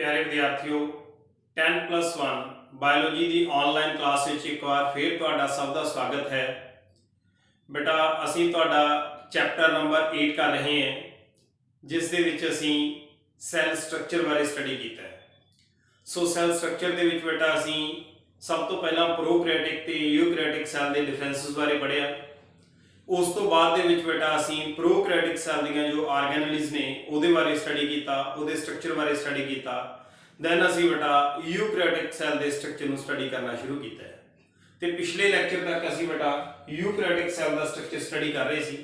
प्यारे विद्यार्थियों 10+1 बायोलॉजी की ऑनलाइन क्लास एक बार फिर तुहाडा सब का स्वागत है। बेटा असी तुहाडा चैप्टर नंबर 8 कर रहे हैं जिस दे विच असी सैल स्ट्रक्चर बारे स्टडी किया है। सो सैल स्ट्रक्चर दे विच बेटा असी सब तो पहला प्रोकैरियोटिक ते यूकैरियोटिक सैल के डिफरेंसिस बारे पढ़िया। उस तो बाद दे विच बेटा असी प्रोकैरियोटिक सैल दी जो आर्गेनलीज ने उहदे बारे स्टडी किया, उहदे स्ट्रक्चर बारे स्टडी किया। दैन असी बेटा यूकैरियोटिक सैल के स्ट्रक्चर को स्टडी करना शुरू किया है। तो पिछले लैक्चर तक असी बेटा यूकैरियोटिक सैल का स्ट्रक्चर स्टडी कर रहे सी।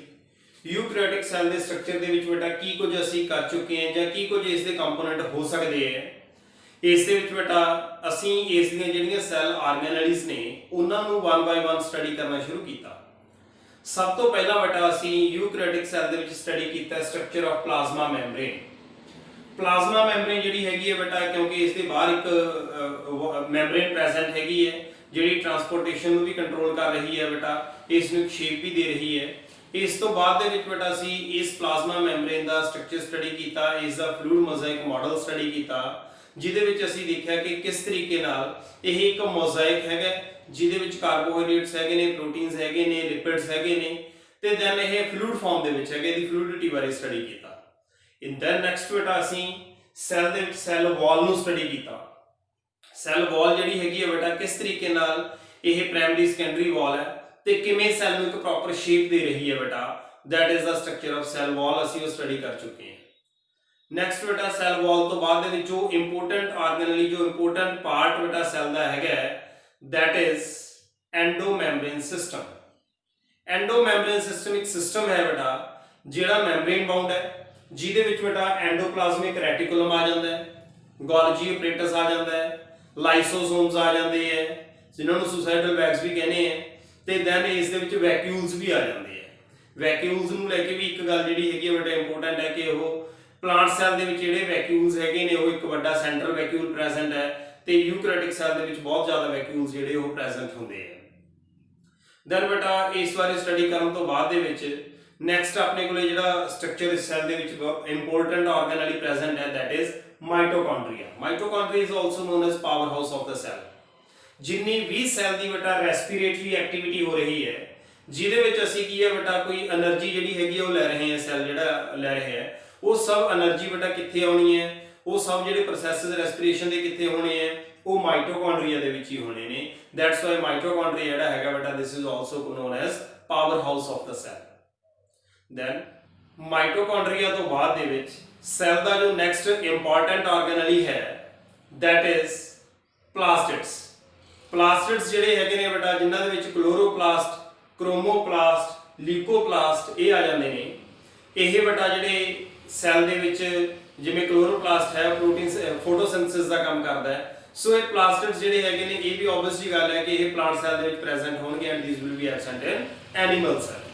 यूकैरियोटिक सैल के स्ट्रक्चर के बेटा की कुछ असी कर चुके हैं या की कुछ इसके कंपोनेंट हो सकते हैं। इस बेटा असी इस जिहड़ियां सैल आर्गेनलीज ने उन्होंने वन बाय वन स्टडी करना शुरू किया। सब तो पहला बेटा असी यूकैरियोटिक सैल दे विच स्टडी कीता structure of plasma membrane. Plasma membrane जिहड़ी हैगी है बेटा क्योंकि इसके बाहर एक मैम्ब्रेन प्रेजेंट हैगी है जिहड़ी ट्रांसपोर्टेशन भी कंट्रोल कर रही है बेटा, इसनूं एक शेप भी दे रही है। इस तो बाद दे विच बेटा असी इस प्लाज्मा मैम्ब्रेन का स्ट्रक्चर स्टडी किया, इसका फ्लूइड मोज़ाइक मॉडल स्टडी किया जिहदे विच असी देखा कि किस तरीके नाल यह एक मोज़ाइक है जिहदे विच कार्बोहाइड्रेट्स हैगे ने, प्रोटीन्स हैगे ने, लिपिड्स हैगे ने ते दैन यह फ्लूइड फॉर्म दे विच हैगे, दी फ्लूइडिटी बारे स्टडी किया। इन दैन नैक्सट बेटा असी सैल दे विच सैल वॉल नूं स्टडी किया। सैल वॉल जिहड़ी हैगी है बेटा किस तरीके नाल यह प्राइमरी सैकेंडरी वॉल है ते किवें सैल नूं एक प्रॉपर शेप दे रही है बेटा, that is the structure of cell wall असी वो स्टडी कर चुके हैं। नैक्सट बेटा सैल वॉल तो बाद दे विच जो इंपोर्टेंट ऑर्गेनली जो इंपोर्टेंट पार्ट बेटा सैल दा हैगा दैट इज एंडोमैम्ब्रेन सिस्टम। एंडोमैम्ब्रेन सिस्टम एक सिस्टम है बेटा जिहड़ा मैम्ब्रेन बाउंड है जिहदे विच बेटा एंडोप्लाज्मिक रेटिकुलम आ जाता है, गोल्जी अपरेटस आ जाता है, लाइसोसोम्स आ जाते हैं जिन्होंने सुसाइडल बैग्स भी कहने हैं ते दैन इस दे विच वैक्यूल्स भी आ जाते हैं। वैक्यूल्स नूं लैके भी एक गल जिहड़ी हैगी बेटा इंपोर्टेंट है कि वो प्लांट सैल दे विच जिहड़े वैक्यूल्स हैगे ने वो एक वड्डा सेंट्रल वैक्यूल प्रेजेंट है ते यूकैरियोटिक सैल दे विच बहुत ज़्यादा वैक्यूल्स जिहड़े वो प्रेजेंट होंदे हैं। दैन बेटा इस बारे स्टडी करन तो बाद दे विच नैक्सट अपने कोले जिहड़ा स्ट्रक्चर इस सैल दे विच इंपोर्टेंट ऑर्गेनली प्रेजेंट है that is mitochondria. Mitochondria is also known as power house of the cell. जिन्नी भी सैल दी बेटा रेस्पिरेटरी एक्टिविटी हो रही है जिहदे विच असीं की है बेटा कोई एनर्जी जिहड़ी हैगी वो लै रहे हैं, सैल जिहड़ा लै रहे हैं वो सब एनर्जी बेटा कित्थे आउणी है, वो सब जिहड़े प्रोसैसेस रेस्पिरेशन दे कित्थे होने हैं वो माइटोकॉन्ड्रिया दे विच ही होने ने। दैट्स वाई माइटोकॉन्ड्रिया जिहड़ा हैगा बेटा this is also known as power house of the cell. Then mitochondria तो बाद दे विच सैल दा जो नैक्सट इंपॉर्टेंट ऑर्गेनली है दैट इज प्लास्टिड्स। प्लास्टिड्स जिहड़े हैगे ने बेटा जिन्हां दे विच क्लोरोप्लास्ट, क्रोमोप्लास्ट, ल्यूकोप्लास्ट ये आ जाते हैं। यह बेटा जिहड़े सैल दे विच जिवें क्लोरोप्लास्ट है प्रोटीन फोटोसिंथेसिस का काम करता है। सो ये प्लास्टिड्स जिहड़े हैगे ने ये भी ऑब्वियसली गल है कि ये प्लांट सैल दे विच प्रेजेंट होणगे and this will be absent in animal cell.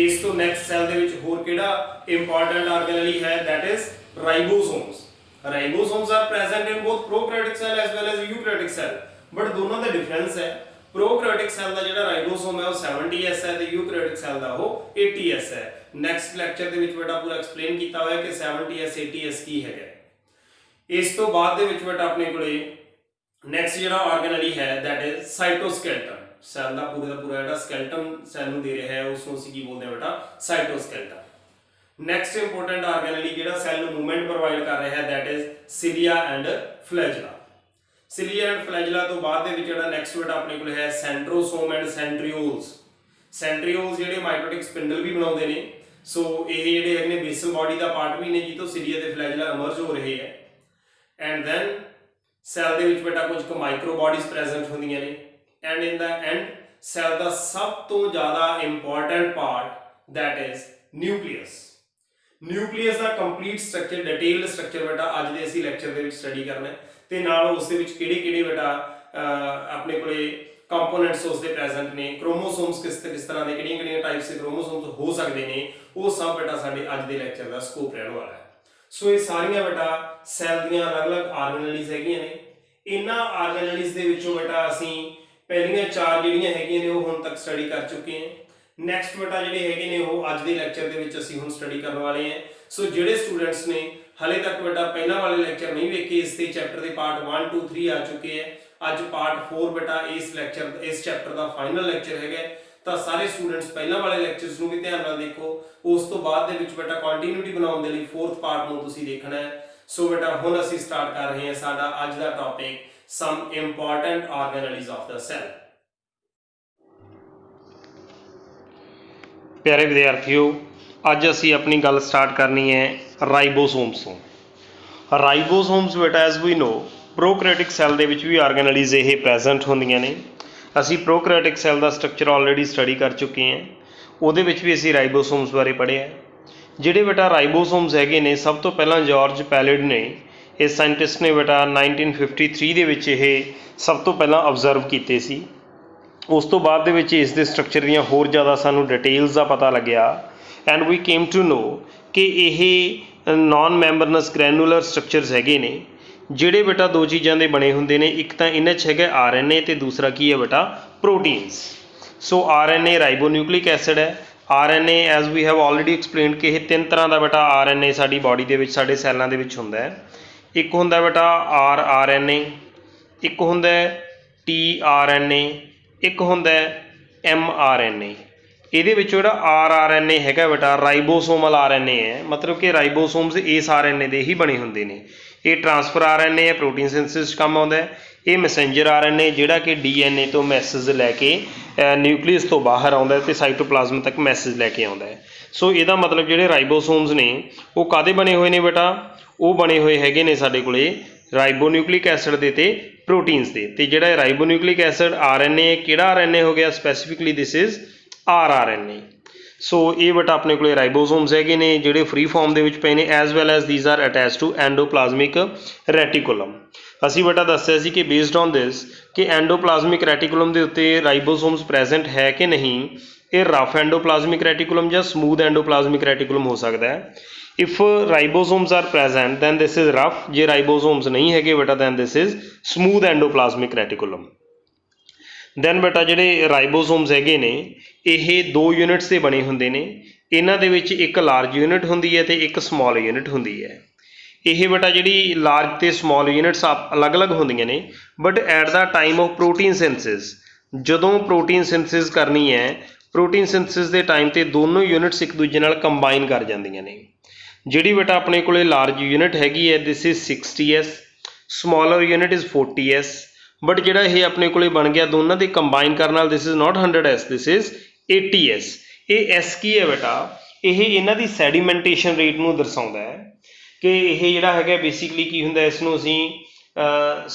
इस तो नैक्सट सैल दे विच होर किहड़ा इंपॉर्टेंट ऑर्गेनली है that is ribosomes. Ribosomes are present in both prokaryotic cell as well as eukaryotic cell, but दोनों का डिफरेंस है। प्रोकैरियोटिक सैल का जिहड़ा राइबोसोम है वो 70S है ते यूकैरियोटिक सैल का वो 80S है। नैक्सट लैक्चर दे विच बेटा पूरा एक्सप्लेन किया हुआ है कि 70S 80S की है। इस तो बाद दे विच बेटा अपने कोले नैक्सट जिहड़ा ऑर्गेनली है दैट इज साइटोस्केलेटन। सैल का पूरा जिहड़ा स्केलेटन सैल नूं दे रहा है उसनूं असीं की बोलते हैं बेटा साइटोस्केलेटन। नैक्सट इंपोर्टेंट ऑर्गेनली जिहड़ा सैल नूं मूवमेंट प्रोवाइड कर रहा है that is cilia and flagella. Cilia and flagella तो बाद दे विच जिहड़ा नैक्सट बेटा अपने कोल है सेंट्रोसोम एंड सेंट्रियोल्स। सेंट्रियोल्स जिहड़े माइटोटिक स्पिंडल भी बनाउंदे ने। सो ये जिहड़े हैगे ने बेसल बॉडी का पार्ट भी ने जितों सिलिया ते फ्लैजिला इमर्ज हो रहे हैं। एंड दैन सैल दे विच बेटा कुछ माइक्रो बॉडीज प्रेजेंट होंदियां ने and in the end cell का सब तो ज़्यादा important part that is nucleus. Nucleus का कंप्लीट स्ट्रक्चर डिटेल्ड स्ट्रक्चर बेटा अज दे असीं लैक्चर दे विच स्टडी करना है ते नाल उस दे विच किहड़े-किहड़े बेटा अपने कोले कंपोनेंट्स उसके प्रेजेंट ने, क्रोमोसोम्स किस तरह के किहड़ियां टाइप्स के क्रोमोसोम्स हो सकते हैं वो सब बेटा साडे अज दे लैक्चर का स्कोप रहने वाला है। सो ये सारियां बेटा सैल दीयां अलग-अलग ऑर्गेनलीज हैगियां ने। इन्हां ऑर्गेनलीज दे विचों बेटा असीं पहलियां 4 जिहड़ियां हैगियां ने वो हुण तक स्टडी कर चुके हैं। नैक्सट बेटा जिहड़े हैगे ने वो अज दे लैक्चर दे विच असीं हुण स्टडी करन वाले हैं। सो जिहड़े स्टूडेंट्स ने हले तक बेटा पहला वाले लैक्चर नहीं वेखे, इसके चैप्टर के पार्ट 1 2 3 आ चुके हैं। अज पार्ट 4 बेटा इस चैप्टर का फाइनल लैक्चर है, तो सारे स्टूडेंट्स पहला वाले लैक्चरस भी ध्यान नाल देखो। उस तो बाद दे विच बेटा कंटिन्यूटी बनाउण दे लई फोर्थ पार्ट नूं तुसीं देखना है। सो बेटा हुण असीं स्टार्ट कर रहे हैं साडा अज दा topic some important organelles of the cell. प्यारे विद्यार्थियों, अज असी अपनी गल स्टार्ट करनी है राइबोसोम्स तो। राइबोसोम्स बेटा as we know prokaryotic cell दे विच भी ऑर्गेनेलिज ये प्रेजेंट होंदियां ने। असी प्रोकैरियोटिक सैल का स्ट्रक्चर ऑलरेडी स्टडी कर चुके हैं, उहदे विच भी असी राइबोसोम्स बारे पढ़िया है। जिहड़े बेटा राइबोसोम्स हैगे ने, सब तो पहला जॉर्ज पैलिड ने, इस साइंटिस्ट ने बेटा 1953 दे विच ये सब तो पहला ऑबजर्व कीते सी। उस तो बाद दे विच इस दे स्ट्रक्चर दियां होर ज़्यादा सानू डिटेल्स का पता लग्या and we came to know कि ये नॉन मैंबरनस ग्रैनुलर स्ट्रक्चर्स हैगे ने, जिहड़े बेटा दो चीज़ों के बने होंदे ने। एक तो इन्हां च हैगा RNA ते दूसरा की है बेटा proteins. So RNA ribonucleic acid है। RNA as we have already explain कि यह 3 तरह का बेटा RNA साडी बॉडी दे विच साडे सैलां दे विच हुंदा है। एक हुंदा बेटा rRNA, एक हुंदा tRNA, एक हुंदा mRNA। ਇਹਦੇ ਵਿੱਚ ਜਿਹੜਾ rRNA ਹੈਗਾ बेटा ਰਾਈਬੋਸੋਮਲ RNA है, मतलब कि ਰਾਈਬੋਸੋਮਸ इस RNA ਦੇ ਹੀ ਬਣੇ ਹੁੰਦੇ ਨੇ। ਇਹ ट्रांसफर RNA है, प्रोटीन सिंथेसिस ਕੰਮ ਆਉਂਦਾ है। ਇਹ मैसेंजर RNA ਜਿਹੜਾ कि DNA ਤੋਂ मैसेज लैके न्यूक्लियस ਤੋਂ बाहर ਆਉਂਦਾ है ਤੇ साइटोप्लाज्म तक मैसेज लैके ਆਉਂਦਾ है। सो ਇਹਦਾ मतलब ਜਿਹੜੇ ਰਾਈਬੋਸੋਮਸ ਨੇ ਉਹ ਕਾਦੇ ਬਣੇ ਹੋਏ ਨੇ बेटा, ਉਹ ਬਣੇ ਹੋਏ ਹੈਗੇ ਨੇ ਸਾਡੇ ਕੋਲੇ ਰਾਈਬੋਨਿਊਕਲਿਕ ਐਸਿਡ ਦੇ ਤੇ प्रोटीन्स ਦੇ। ਤੇ ਜਿਹੜਾ ਰਾਈਬੋਨਿਊਕਲਿਕ ਐਸਿਡ RNA ਕਿਹੜਾ RNA ਹੋ ਗਿਆ स्पैसीफिकली दिस इज़ rRNA। सो ये बेटा अपने को राइबोसोम्स है ने जोड़े फ्री फॉर्म के पे ने, as well as these are attach to endoplasmic reticulum. असी बेटा दसिया सी कि बेस्ड ऑन दिस कि एंडोप्लाज्मिक रेटिकुलम के उत्ते राइबोसोम्स प्रेजेंट है कि नहीं। ये रफ एंडोप्लाज्मिक रेटिकुलम या स्मूथ एंडोप्लाज्मिक रेटिकुलम हो सकता है। If ribosomes are present then this is rough, जे राइबोसोम्स नहीं है बेटा then this is smooth endoplasmic reticulum. Then बेटा जिहड़े राइबोसोम्स हैगे ने ये 2 यूनिट्स से बने होंदे ने। इन्हां दे विच एक लार्ज यूनिट हुंदी है तो एक स्मॉल यूनिट हुंदी है। ये बेटा जिहड़ी लार्ज ते स्मॉल यूनिट्स अलग अलग होंदियां ने, but at the time of protein synthesis, जदों प्रोटीन सिंथेसिस करनी है, प्रोटीन सिंथेसिस के टाइम ते दोनों यूनिट्स एक दूजे नाल कंबाइन कर जांदियां ने। जिहड़ी बेटा अपने कोले लार्ज यूनिट हैगी है this is 60S, smaller unit is 40S। But जिहड़ा ये अपने को बन गया दोनों के कंबाइन करने नाल this is not 100S, this is 80S। ये S की है बेटा, ये इन्हां दी सैडीमेंटेशन रेट नूं दर्शाउंदा है कि ये जिहड़ा हैगा बेसिकली की हुंदा, इसनूं असीं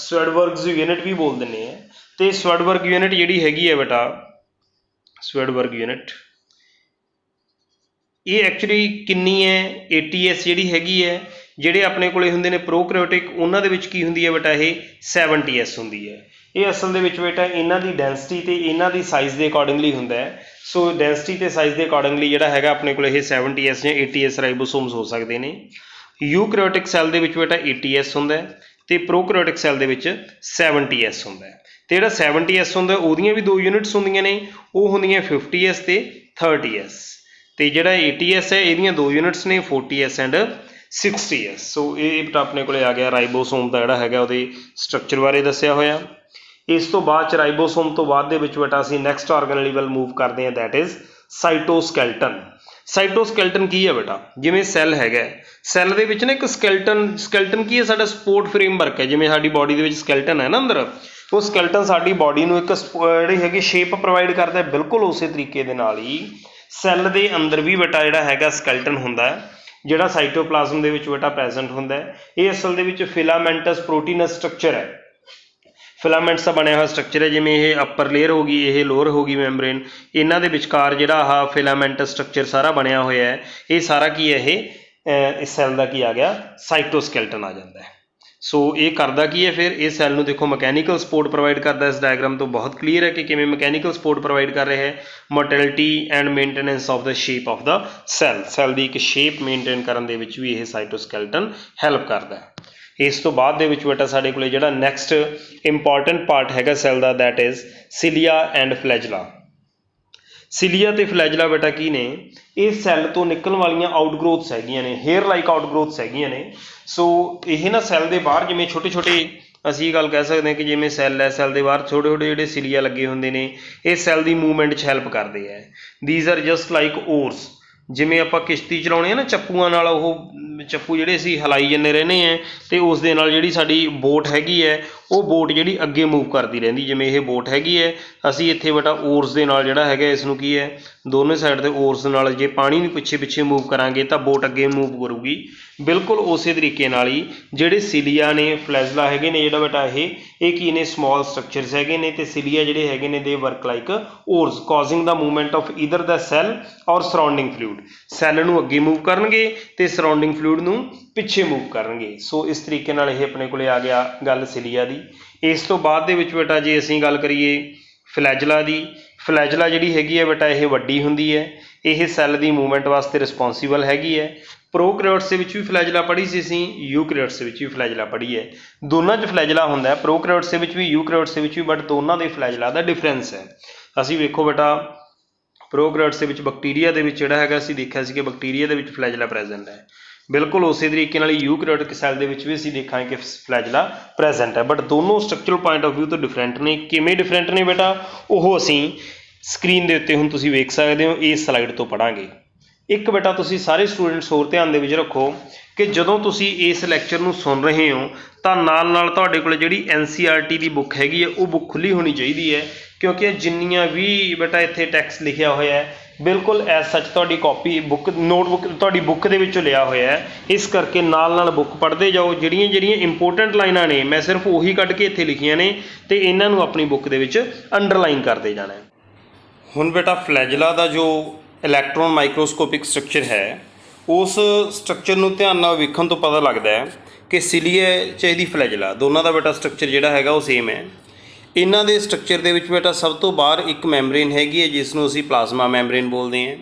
स्वेडबर्ग्स यूनिट भी बोल दिंदे हैं। तो स्वेडबर्ग यूनिट जिहड़ी हैगी है बेटा, स्वेडबर्ग यूनिट ये एक्चुअली किन्नी है 80S जिहड़ी हैगी है। ਜਿਹੜੇ ਆਪਣੇ ਕੋਲੇ ਹੁੰਦੇ ਨੇ ਪ੍ਰੋਕੈਰੀਓਟਿਕ, ਉਹਨਾਂ ਦੇ ਵਿੱਚ ਕੀ ਹੁੰਦੀ ਹੈ ਬੇਟਾ ਇਹ 70S ਹੁੰਦੀ ਹੈ। ਇਹ ਅਸਲ ਦੇ ਵਿੱਚ ਬੇਟਾ ਇਹਨਾਂ ਦੀ ਡੈਂਸਿਟੀ ਤੇ ਇਹਨਾਂ ਦੀ ਸਾਈਜ਼ ਦੇ ਅਕੋਰਡਿੰਗਲੀ ਹੁੰਦਾ ਹੈ। ਸੋ ਡੈਂਸਿਟੀ ਤੇ ਸਾਈਜ਼ ਦੇ ਅਕੋਰਡਿੰਗਲੀ ਜਿਹੜਾ ਹੈਗਾ ਆਪਣੇ ਕੋਲੇ ਇਹ 70S ਜਾਂ 80S ਰਾਈਬੋਸੋਮਸ ਹੋ ਸਕਦੇ ਨੇ। ਯੂਕੈਰੀਓਟਿਕ ਸੈੱਲ ਦੇ ਵਿੱਚ ਬੇਟਾ 80S ਹੁੰਦਾ ਹੈ ਤੇ ਪ੍ਰੋਕੈਰੀਓਟਿਕ ਸੈੱਲ ਦੇ ਵਿੱਚ 70S ਹੁੰਦਾ ਹੈ। ਤੇ ਜਿਹੜਾ 70S ਹੁੰਦਾ ਉਹਦੀਆਂ ਵੀ 2 ਯੂਨਿਟਸ ਹੁੰਦੀਆਂ ਨੇ, ਉਹ ਹੁੰਦੀਆਂ 50S ਤੇ 30S। ਤੇ ਜਿਹੜਾ 80S ਹੈ ਇਹਦੀਆਂ 2 ਯੂਨਿਟਸ ਨੇ 40S ਐਂਡ 60S। सो ये बेटा अपने को आ गया राइबोसोम का जोड़ा है वो स्ट्रक्चर बारे दसिया होया। इस तो बाद राइबोसोम तो बाद बेटा असीं नैक्सट ऑर्गेनल वल मूव करते हैं, दैट इज़ साइटोस्कैल्टन। साइटोस्कैल्टन की है बेटा, जिमें सैल है, सैल दे विच ना एक स्कैल्टन की है साडा सपोर्ट फ्रेमवर्क है। जिमें साडी बॉडी दे विच स्कैल्टन है ना अंदर, वो स्कैल्टन साडी बॉडी नूं एक जिहड़ी हैगी शेप प्रोवाइड करता है। बिल्कुल उस तरीके दे नाल ही सैल दे अंदर भी बेटा जिहड़ा हैगा स्कैल्टन हुंदा है, जिहड़ा साइटोप्लाज्म दे विच बेटा प्रेजेंट हुंदा है। ये असल दे विच फिलामेंटस प्रोटीनस स्ट्रक्चर है। फिलामेंट्स का बनया हुआ स्ट्रक्चर है, जिमें ये अपर लेयर होगी, ये लोअर होगी मैंब्रेन, इन्हां दे विचकार जिहड़ा आह फिलामेंटस स्ट्रक्चर सारा बनया होया है। ये सारा की है ये इस सैल का की आ गया साइटोस्कैल्टन आ जाता है। सो ये करता की है फिर इस सैल में देखो मैकेनिकल सपोर्ट प्रोवाइड करता है। इस डायग्राम तो बहुत क्लीयर है कि किमें मैकेनिकल सपोर्ट प्रोवाइड कर रहे हैं, motility and maintenance of the shape of the cell. Cell की एक शेप मेनटेन करने दे विच भी यह साइटोस्कैल्टन हैल्प करता है। इस तो बाद दे विच बेटा साडे कोले जिहड़ा नैक्सट इंपॉर्टेंट पार्ट हैगा सैल का, that is cilia and flagella. Cilia ਤੇ ਫਲੈਜਲਾ ਬੇਟਾ ਕੀ ਨੇ, ਇਹ ਸੈੱਲ ਤੋਂ ਨਿਕਲਣ ਵਾਲੀਆਂ ਆਊਟਗਰੋਥਸ ਹੈਗੀਆਂ ਨੇ, ਹੇਅਰ ਲਾਈਕ ਆਊਟਗਰੋਥਸ ਹੈਗੀਆਂ ਨੇ। ਸੋ ਇਹ ਨਾ ਸੈੱਲ ਦੇ ਬਾਹਰ ਜਿਵੇਂ ਛੋਟੇ ਛੋਟੇ ਅਸੀਂ ਇਹ ਗੱਲ ਕਹਿ ਸਕਦੇ ਹਾਂ ਕਿ ਜਿਵੇਂ ਸੈੱਲ ਹੈ, ਸੈੱਲ ਦੇ ਬਾਹਰ ਛੋਟੇ ਛੋਟੇ ਜਿਹੜੇ ਸਿਲੀਆ ਲੱਗੇ ਹੁੰਦੇ ਨੇ, ਇਹ ਸੈੱਲ ਦੀ ਮੂਵਮੈਂਟ 'ਚ ਹੈਲਪ ਕਰਦੇ ਹੈ। ਦੀਜ਼ ਆਰ ਜਸਟ ਲਾਈਕ ਓਰਸ, ਜਿਵੇਂ ਆਪਾਂ ਕਿਸ਼ਤੀ ਚਲਾਉਣੇ ਆ ਨਾ ਚੱਪੂਆਂ ਨਾਲ, ਉਹ ਚੱਪੂ ਜਿਹੜੇ ਅਸੀਂ ਹਿਲਾਈ ਜਾਂਦੇ ਰਹਿੰਦੇ ਹਾਂ ਅਤੇ ਉਸ ਦੇ ਨਾਲ ਜਿਹੜੀ ਸਾਡੀ ਬੋਟ ਹੈਗੀ ਹੈ ਉਹ ਬੋਟ ਜਿਹੜੀ ਅੱਗੇ ਮੂਵ ਕਰਦੀ ਰਹਿੰਦੀ। ਜਿਵੇਂ ਇਹ ਬੋਟ ਹੈਗੀ ਹੈ, ਅਸੀਂ ਇੱਥੇ ਬੇਟਾ ਓਰਸ ਦੇ ਨਾਲ ਜਿਹੜਾ ਹੈਗਾ ਇਸ ਨੂੰ ਕੀ ਹੈ, ਦੋਨੇ ਸਾਈਡ 'ਤੇ ਓਰਸ ਨਾਲ ਜੇ ਪਾਣੀ ਨੂੰ ਪਿੱਛੇ ਪਿੱਛੇ ਮੂਵ ਕਰਾਂਗੇ ਤਾਂ ਬੋਟ ਅੱਗੇ ਮੂਵ ਕਰੂਗੀ। ਬਿਲਕੁਲ ਉਸੇ ਤਰੀਕੇ ਨਾਲ ਹੀ ਜਿਹੜੇ ਸਿਲੀਆ ਨੇ, ਫਲੈਜਲਾ ਹੈਗੇ ਨੇ ਜਿਹੜਾ ਬੇਟਾ ਇਹ ਕੀ ਨੇ, ਸਮਾਲ ਸਟਰਕਚਰਸ ਹੈਗੇ ਨੇ, ਅਤੇ ਸਿਲੀਆ ਜਿਹੜੇ ਹੈਗੇ ਨੇ they work like oars causing the movement of either the cell or surrounding fluid. Cell ਨੂੰ ਅੱਗੇ ਮੂਵ ਕਰਨਗੇ ਅਤੇ ਸਰਾਊਂਡਿੰਗ ਫਲੂਇਡ ਨੂੰ ਪਿੱਛੇ ਮੂਵ ਕਰਨਗੇ। ਸੋ ਇਸ ਤਰੀਕੇ ਨਾਲ ਇਹ ਆਪਣੇ ਕੋਲ ਆ ਗਿਆ ਗੱਲ ਸਿਲੀਆ ਦੀ। ਇਸ ਤੋਂ ਬਾਅਦ ਦੇ ਵਿੱਚ ਬੇਟਾ ਜੇ ਅਸੀਂ ਗੱਲ ਕਰੀਏ ਫਲੈਜਲਾ ਦੀ, ਫਲੈਜਲਾ ਜਿਹੜੀ ਹੈਗੀ ਹੈ ਬੇਟਾ ਇਹ ਵੱਡੀ ਹੁੰਦੀ ਹੈ, ਇਹ ਸੈੱਲ ਦੀ ਮੂਵਮੈਂਟ ਵਾਸਤੇ ਰਿਸਪੋਂਸੀਬਲ ਹੈਗੀ ਹੈ। ਪ੍ਰੋਕੈਰੀਓਟਸ ਦੇ ਵਿੱਚ ਵੀ ਫਲੈਜਲਾ ਪੜ੍ਹੀ ਸੀ ਅਸੀਂ, ਯੂਕੈਰੀਓਟਸ ਦੇ ਵਿੱਚ ਵੀ ਫਲੈਜਲਾ ਪੜ੍ਹੀ ਹੈ। ਦੋਨਾਂ 'ਚ ਫਲੈਜਲਾ ਹੁੰਦਾ ਹੈ, ਪ੍ਰੋਕੈਰੀਓਟਸ ਦੇ ਵਿੱਚ ਵੀ ਯੂਕੈਰੀਓਟਸ ਦੇ ਵਿੱਚ ਵੀ, ਬਟ ਦੋਨਾਂ ਦੇ ਫਲੈਜਲਾ ਦਾ ਡਿਫਰੈਂਸ ਹੈ। ਅਸੀਂ ਵੇਖੋ ਬੇਟਾ ਪ੍ਰੋਕੈਰੀਓਟਸ ਦੇ ਵਿੱਚ ਬੈਕਟੀਰੀਆ ਦੇ ਵਿੱਚ ਜਿਹੜਾ ਹੈਗਾ ਅਸੀਂ ਦੇਖਿਆ ਸੀ ਕਿ ਬੈਕਟੀਰੀਆ ਦੇ ਵਿੱਚ ਫਲੈਜਲਾ ਪ੍ਰੈਜ਼ੈਂਟ ਹੈ। ਬਿਲਕੁਲ ਉਸੇ ਤਰੀਕੇ ਨਾਲ ਯੂਕੈਰੀਓਟਿਕ ਸੈੱਲ ਦੇ ਵਿੱਚ ਵੀ ਅਸੀਂ ਦੇਖਾਂਗੇ ਕਿ ਫਲੈਜਲਾ ਪ੍ਰੈਜ਼ੈਂਟ ਹੈ, ਬਟ ਦੋਨੋਂ ਸਟਰਕਚਰਲ ਪੁਆਇੰਟ ਆਫ ਵਿਊ ਤੋਂ ਡਿਫਰੈਂਟ ਨੇ। ਕਿਵੇਂ ਡਿਫਰੈਂਟ ਨੇ ਬੇਟਾ, ਉਹ ਅਸੀਂ ਸਕਰੀਨ ਦੇ ਉੱਤੇ ਹੁਣ ਤੁਸੀਂ ਵੇਖ ਸਕਦੇ ਹੋ, ਇਸ ਸਲਾਈਡ ਤੋਂ ਪੜ੍ਹਾਂਗੇ। ਇੱਕ ਬੇਟਾ ਤੁਸੀਂ ਸਾਰੇ ਸਟੂਡੈਂਟਸ ਹੋਰ ਧਿਆਨ ਦੇ ਵਿੱਚ ਰੱਖੋ ਕਿ ਜਦੋਂ ਤੁਸੀਂ ਇਸ ਲੈਕਚਰ ਨੂੰ ਸੁਣ ਰਹੇ ਹੋ ਤਾਂ ਨਾਲ ਨਾਲ ਤੁਹਾਡੇ ਕੋਲ ਜਿਹੜੀ NCERT ਦੀ ਬੁੱਕ ਹੈਗੀ ਹੈ ਉਹ ਬੁੱਕ ਖੁੱਲ੍ਹੀ ਹੋਣੀ ਚਾਹੀਦੀ ਹੈ, ਕਿਉਂਕਿ ਜਿੰਨੀਆਂ ਵੀ ਬੇਟਾ ਇੱਥੇ ਟੈਕਸਟ ਲਿਖਿਆ ਹੋਇਆ ਹੈ ਬਿਲਕੁਲ ਐਜ਼ ਸੱਚ ਤੁਹਾਡੀ ਕਾਪੀ ਬੁੱਕ ਨੋਟਬੁੱਕ ਤੁਹਾਡੀ ਬੁੱਕ ਦੇ ਵਿੱਚੋਂ ਲਿਆ ਹੋਇਆ ਹੈ। ਇਸ ਕਰਕੇ ਨਾਲ ਨਾਲ ਬੁੱਕ ਪੜ੍ਹਦੇ ਜਾਓ। ਜਿਹੜੀਆਂ ਜਿਹੜੀਆਂ ਇੰਪੋਰਟੈਂਟ ਲਾਈਨਾਂ ਨੇ ਮੈਂ ਸਿਰਫ ਉਹੀ ਕੱਢ ਕੇ ਇੱਥੇ ਲਿਖੀਆਂ ਨੇ ਅਤੇ ਇਹਨਾਂ ਨੂੰ ਆਪਣੀ ਬੁੱਕ ਦੇ ਵਿੱਚ ਅੰਡਰਲਾਈਨ ਕਰਦੇ ਜਾਣਾ। ਹੁਣ ਬੇਟਾ ਫਲੈਜਲਾ ਦਾ ਜੋ ਇਲੈਕਟ੍ਰੋਨ ਮਾਈਕਰੋਸਕੋਪਿਕ ਸਟਰਕਚਰ ਹੈ, ਉਸ ਸਟਰਕਚਰ ਨੂੰ ਧਿਆਨ ਨਾਲ ਵੇਖਣ ਤੋਂ ਪਤਾ ਲੱਗਦਾ ਹੈ ਕਿ ਸਿਲੀਆ ਚਾਹੇ ਦੀ ਫਲੈਜਲਾ ਦੋਨਾਂ ਦਾ ਬੇਟਾ ਸਟਰਕਚਰ ਜਿਹੜਾ ਹੈਗਾ ਉਹ ਸੇਮ ਹੈ। ਇਹਨਾਂ ਦੇ ਸਟਰਕਚਰ ਦੇ ਵਿੱਚ ਬੇਟਾ ਸਭ ਤੋਂ ਬਾਹਰ ਇੱਕ ਮੈਂਬਰੇਨ ਹੈਗੀ ਹੈ ਜਿਸ ਨੂੰ ਅਸੀਂ ਪਲਾਜ਼ਮਾ ਮੈਂਬਰੇਨ ਬੋਲਦੇ ਹਾਂ।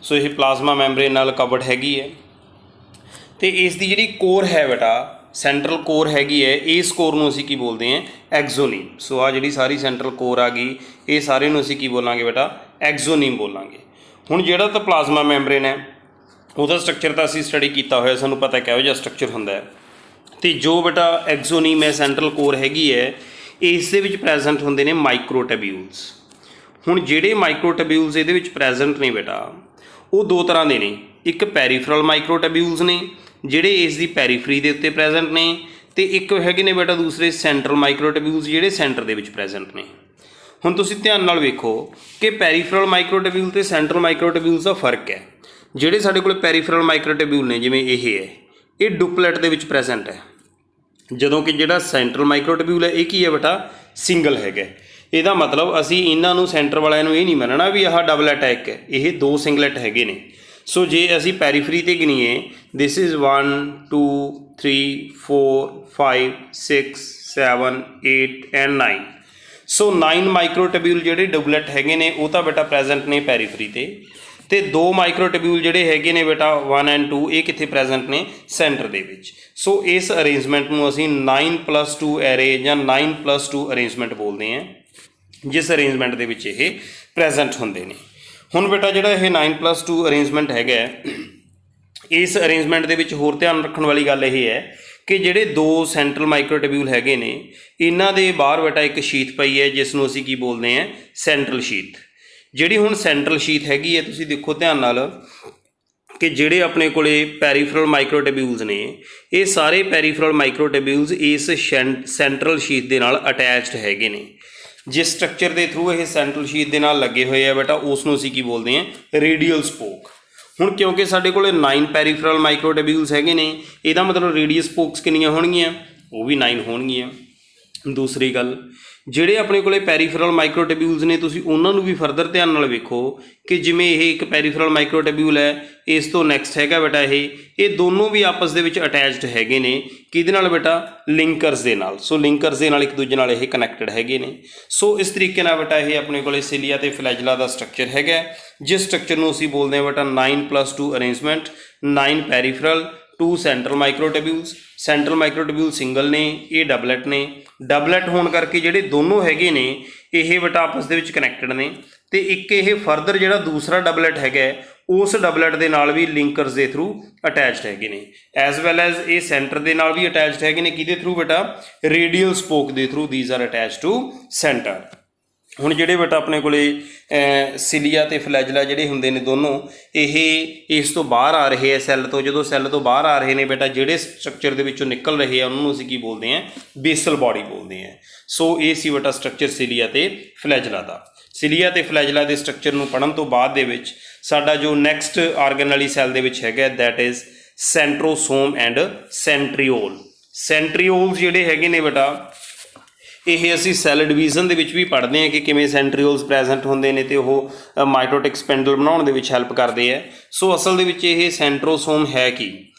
ਸੋ ਇਹ ਪਲਾਜ਼ਮਾ ਮੈਂਬਰੇਨ ਨਾਲ ਕਵਰਡ ਹੈਗੀ ਹੈ ਅਤੇ ਇਸ ਦੀ ਜਿਹੜੀ ਕੋਰ ਹੈ ਬੇਟਾ ਸੈਂਟਰਲ ਕੋਰ ਹੈਗੀ ਹੈ, ਇਸ ਕੋਰ ਨੂੰ ਅਸੀਂ ਕੀ ਬੋਲਦੇ ਹਾਂ, ਐਗਜ਼ੋਨੀਮ। ਸੋ ਆ ਜਿਹੜੀ ਸਾਰੀ ਸੈਂਟਰਲ ਕੋਰ ਆ ਗਈ, ਇਹ ਸਾਰੇ ਨੂੰ ਅਸੀਂ ਕੀ ਬੋਲਾਂਗੇ ਬੇਟਾ, ਐਗਜ਼ੋਨੀਮ ਬੋਲਾਂਗੇ। ਹੁਣ ਜਿਹੜਾ ਤਾਂ ਪਲਾਜ਼ਮਾ ਮੈਂਬਰੇਨ ਹੈ ਉਹਦਾ ਸਟਰਕਚਰ ਤਾਂ ਅਸੀਂ ਸਟੱਡੀ ਕੀਤਾ ਹੋਇਆ, ਸਾਨੂੰ ਪਤਾ ਕਿਹੋ ਜਿਹਾ ਸਟਰਕਚਰ ਹੁੰਦਾ ਹੈ। ਅਤੇ ਜੋ ਬੇਟਾ ਐਗਜ਼ੋਨੀਮ ਹੈ, ਸੈਂਟਰਲ ਕੋਰ ਹੈਗੀ ਹੈ, ਇਸ ਦੇ ਵਿੱਚ ਪ੍ਰੈਜ਼ੈਂਟ ਹੁੰਦੇ ਨੇ ਮਾਈਕਰੋਟੈਬਿਊਲਸ। ਹੁਣ ਜਿਹੜੇ ਮਾਈਕਰੋਟੈਬਿਊਲਸ ਇਹਦੇ ਵਿੱਚ ਪ੍ਰੈਜ਼ੈਂਟ ਨੇ ਬੇਟਾ ਉਹ ਦੋ ਤਰ੍ਹਾਂ ਦੇ ਨੇ। ਇੱਕ ਪੈਰੀਫਰਲ ਮਾਈਕਰੋਟੈਬਿਊਲਸ ਨੇ ਜਿਹੜੇ ਇਸ ਦੀ ਪੈਰੀਫਰੀ ਦੇ ਉੱਤੇ ਪ੍ਰੈਜ਼ੈਂਟ ਨੇ, ਅਤੇ ਇੱਕ ਹੈਗੇ ਨੇ ਬੇਟਾ ਦੂਸਰੇ ਸੈਂਟਰਲ ਮਾਈਕਰੋਟੈਬਿਊਲਸ ਜਿਹੜੇ ਸੈਂਟਰ ਦੇ ਵਿੱਚ ਪ੍ਰੈਜ਼ੈਂਟ ਨੇ। ਹੁਣ ਤੁਸੀਂ ਧਿਆਨ ਨਾਲ ਵੇਖੋ ਕਿ ਪੈਰੀਫਰਲ ਮਾਈਕਰੋਟੈਬਿਊਲ ਅਤੇ ਸੈਂਟਰਲ ਮਾਈਕਰੋਟੈਬਿਊਲਸ ਦਾ ਫਰਕ ਹੈ। ਜਿਹੜੇ ਸਾਡੇ ਕੋਲ ਪੈਰੀਫਰਲ ਮਾਈਕਰੋਟੈਬਿਊਲ ਨੇ ਜਿਵੇਂ ਇਹ ਹੈ, ਇਹ ਡੁਪਲੇਟ ਦੇ ਵਿੱਚ ਪ੍ਰੈਜ਼ੈਂਟ ਹੈ, ਜਦੋਂ ਕਿ ਜਿਹੜਾ ਸੈਂਟਰਲ ਮਾਈਕਰੋਟੈਬਿਊਲ ਹੈ ਇਹ ਕੀ ਹੈ ਬੇਟਾ, ਸਿੰਗਲ ਹੈਗਾ। ਇਹਦਾ ਮਤਲਬ ਅਸੀਂ ਇਹਨਾਂ ਨੂੰ ਸੈਂਟਰ ਵਾਲਿਆਂ ਨੂੰ ਇਹ ਨਹੀਂ ਮੰਨਣਾ ਵੀ ਆਹ ਡਬਲੈਟ ਹੈ ਇੱਕ, ਇਹ ਦੋ ਸਿੰਗਲੈਟ ਹੈਗੇ ਨੇ। ਸੋ ਜੇ ਅਸੀਂ ਪੈਰੀਫਰੀ 'ਤੇ ਗਿਣੀਏ, ਦਿਸ ਇਜ਼ 1 2 3 4 5 6 7 8 ਐਂਡ 9। ਸੋ 9 ਮਾਈਕਰੋਟੈਬਿਊਲ ਜਿਹੜੇ ਡਬਲੈਟ ਹੈਗੇ ਨੇ ਉਹ ਤਾਂ ਬੇਟਾ ਪ੍ਰੈਜ਼ੈਂਟ ਨੇ ਪੈਰੀਫਰੀ 'ਤੇ, ਅਤੇ 2 ਮਾਈਕਰੋਟੈਬਿਊਲ ਜਿਹੜੇ ਹੈਗੇ ਨੇ ਬੇਟਾ 1 ਐਂਡ 2 ਇਹ ਕਿੱਥੇ ਪ੍ਰੈਜ਼ੈਂਟ ਨੇ, ਸੈਂਟਰ ਦੇ ਵਿੱਚ। ਸੋ ਇਸ ਅਰੇਂਜਮੈਂਟ ਨੂੰ ਅਸੀਂ 9+2 ਐਰੇ ਜਾਂ 9+2 ਅਰੇਂਜਮੈਂਟ ਬੋਲਦੇ ਹਾਂ, ਜਿਸ ਅਰੇਂਜਮੈਂਟ ਦੇ ਵਿੱਚ ਇਹ ਪ੍ਰੈਜ਼ੈਂਟ ਹੁੰਦੇ ਨੇ। ਹੁਣ ਬੇਟਾ ਜਿਹੜਾ ਇਹ 9+2 ਅਰੇਂਜਮੈਂਟ ਹੈਗਾ, ਇਸ ਅਰੇਂਜਮੈਂਟ ਦੇ ਵਿੱਚ ਹੋਰ ਧਿਆਨ ਰੱਖਣ ਵਾਲੀ ਗੱਲ ਇਹ ਹੈ ਕਿ ਜਿਹੜੇ ਦੋ ਸੈਂਟਰਲ ਮਾਈਕਰੋਟੈਬਿਊਲ ਹੈਗੇ ਨੇ ਇਹਨਾਂ ਦੇ ਬਾਹਰ ਬੇਟਾ ਇੱਕ ਸ਼ੀਥ ਪਈ ਹੈ ਜਿਸ ਨੂੰ ਅਸੀਂ ਕੀ ਬੋਲਦੇ ਹਾਂ, ਸੈਂਟਰਲ ਸ਼ੀਥ। ਜਿਹੜੀ ਹੁਣ ਸੈਂਟਰਲ ਸ਼ੀਥ ਹੈਗੀ ਹੈ, ਤੁਸੀਂ ਦੇਖੋ ਧਿਆਨ ਨਾਲ ਕਿ ਜਿਹੜੇ ਆਪਣੇ ਕੋਲੇ ਪੈਰੀਫਰਲ ਮਾਈਕਰੋਟੈਬਿਊਲਸ ਨੇ ਇਹ ਸਾਰੇ ਪੈਰੀਫਰਲ ਮਾਈਕਰੋਟੈਬਿਊਲਸ ਇਸ ਸੈਂਟਰਲ ਸ਼ੀਥ ਦੇ ਨਾਲ ਅਟੈਚਡ ਹੈਗੇ ਨੇ। ਜਿਸ ਸਟਰਕਚਰ ਦੇ ਥਰੂ ਇਹ ਸੈਂਟਰਲ ਸ਼ੀਥ ਦੇ ਨਾਲ ਲੱਗੇ ਹੋਏ ਆ ਬੇਟਾ ਉਸ ਨੂੰ ਅਸੀਂ ਕੀ ਬੋਲਦੇ ਹਾਂ, ਰੇਡੀਅਲ ਸਪੋਕ। ਹੁਣ ਕਿਉਂਕਿ ਸਾਡੇ ਕੋਲ 9 ਪੈਰੀਫਰਲ ਮਾਈਕਰੋਟੈਬਿਊਲਸ ਹੈਗੇ ਨੇ, ਇਹਦਾ ਮਤਲਬ ਰੇਡੀਅਲ ਸਪੋਕਸ ਕਿੰਨੀਆਂ ਹੋਣਗੀਆਂ, ਉਹ ਵੀ 9 ਹੋਣਗੀਆਂ। ਦੂਸਰੀ ਗੱਲ, ਜਿਹੜੇ ਆਪਣੇ ਕੋਲੇ ਪੈਰੀਫਰਲ ਮਾਈਕਰੋਟੈਬਿਊਲਸ ਨੇ ਤੁਸੀਂ ਉਹਨਾਂ ਨੂੰ ਵੀ ਫਰਦਰ ਧਿਆਨ ਨਾਲ ਵੇਖੋ ਕਿ ਜਿਵੇਂ ਇਹ ਇੱਕ ਪੈਰੀਫਰਲ ਮਾਈਕਰੋਟੈਬਿਊਲ ਹੈ, ਇਸ ਤੋਂ ਨੈਕਸਟ ਹੈਗਾ ਬੇਟਾ ਇਹ ਦੋਨੋਂ ਵੀ ਆਪਸ ਦੇ ਵਿੱਚ ਅਟੈਚਡ ਹੈਗੇ ਨੇ। ਕਿਹਦੇ ਨਾਲ ਬੇਟਾ, ਲਿੰਕਰਸ ਦੇ ਨਾਲ। ਸੋ ਲਿੰਕਰਸ ਦੇ ਨਾਲ ਇੱਕ ਦੂਜੇ ਨਾਲ ਇਹ ਕਨੈਕਟਡ ਹੈਗੇ ਨੇ। ਸੋ ਇਸ ਤਰੀਕੇ ਨਾਲ ਬੇਟਾ ਇਹ ਆਪਣੇ ਕੋਲੇ ਸਿਲੀਆ ਅਤੇ ਫਲੈਜਲਾ ਦਾ ਸਟਰਕਚਰ ਹੈਗਾ, ਜਿਸ ਸਟਰਕਚਰ ਨੂੰ ਅਸੀਂ ਬੋਲਦੇ ਹਾਂ ਬੇਟਾ 9+2 arrangement. 9 peripheral two central microtubules. Central microtubule single ने, ये डबलैट ने। डबलैट होने करके ਜਿਹੜੇ ਦੋਨੋਂ ਹੈਗੇ ਨੇ ਇਹ ਬੇਟਾ ਆਪਸ ਦੇ ਵਿੱਚ ਕਨੈਕਟਡ ਨੇ ਤੇ ਇੱਕ ਇਹ ਫਰਦਰ ਜਿਹੜਾ ਦੂਸਰਾ ਡਬਲੈਟ ਹੈਗਾ ਉਸ ਡਬਲੈਟ ਦੇ ਨਾਲ ਵੀ ਲਿੰਕਰਸ ਦੇ ਥਰੂ ਅਟੈਚਡ ਹੈਗੇ ਨੇ, ਐਜ਼ ਵੈਲ ਐਜ਼ ਇਹ ਸੈਂਟਰ ਦੇ ਨਾਲ ਵੀ ਅਟੈਚਡ ਹੈਗੇ ਨੇ। ਕਿਹਦੇ ਥਰੂ ਬੇਟਾ? ਰੇਡੀਅਲ ਸਪੋਕ ਦੇ through these are attached to center. ਹੁਣ ਜਿਹੜੇ ਬੇਟਾ ਆਪਣੇ ਕੋਲੇ ਸਿਲੀਆ ਤੇ ਫਲੈਜਲਾ ਜਿਹੜੇ ਹੁੰਦੇ ਨੇ ਦੋਨੋਂ ਇਹ ਇਸ ਤੋਂ ਬਾਹਰ ਆ ਰਹੇ ਆ ਸੈੱਲ ਤੋਂ। ਜਦੋਂ ਸੈੱਲ ਤੋਂ ਬਾਹਰ ਆ ਰਹੇ ਨੇ ਬੇਟਾ ਜਿਹੜੇ ਸਟਰਕਚਰ ਦੇ ਵਿੱਚੋਂ ਨਿਕਲ ਰਹੇ ਆ ਉਹਨਾਂ ਨੂੰ ਅਸੀਂ ਕੀ ਬੋਲਦੇ ਹਾਂ? ਬੇਸਲ ਬਾਡੀ ਬੋਲਦੇ ਹਾਂ। ਸੋ ਇਹ ਸੀ ਬੇਟਾ ਸਟਰਕਚਰ ਸਿਲੀਆ ਤੇ ਫਲੈਜਲਾ ਦਾ। ਸਿਲੀਆ ਤੇ ਫਲੈਜਲਾ ਦੇ ਸਟਰਕਚਰ ਨੂੰ ਪੜ੍ਹਨ ਤੋਂ ਬਾਅਦ ਦੇ ਵਿੱਚ ਸਾਡਾ ਜੋ ਨੈਕਸਟ ਆਰਗਨ ਵਾਲੀ ਸੈੱਲ ਦੇ ਵਿੱਚ ਹੈਗਾ ਦੈਟ ਇਜ਼ ਸੈਂਟਰੋਸੋਮ ਐਂਡ ਸੈਂਟਰੀਓਲ। ਸੈਂਟਰੀਓਲਸ ਜਿਹੜੇ ਹੈਗੇ ਨੇ ਬੇਟਾ ਇਹ ਅਸੀਂ ਸੈੱਲ ਡਿਵੀਜ਼ਨ ਦੇ ਵਿੱਚ ਵੀ ਪੜ੍ਹਦੇ ਹਾਂ ਕਿ ਕਿਵੇਂ ਸੈਂਟਰੀਓਲਸ ਪ੍ਰੈਜ਼ੈਂਟ ਹੁੰਦੇ ਨੇ ਤੇ ਉਹ ਮਾਈਟੋਟਿਕ ਸਪੈਂਡਲ ਬਣਾਉਣ ਦੇ ਵਿੱਚ ਹੈਲਪ ਕਰਦੇ ਆ। ਸੋ ਅਸਲ ਦੇ ਵਿੱਚ ਇਹ ਸੈਂਟਰੋਸੋਮ ਹੈ ਕੀ?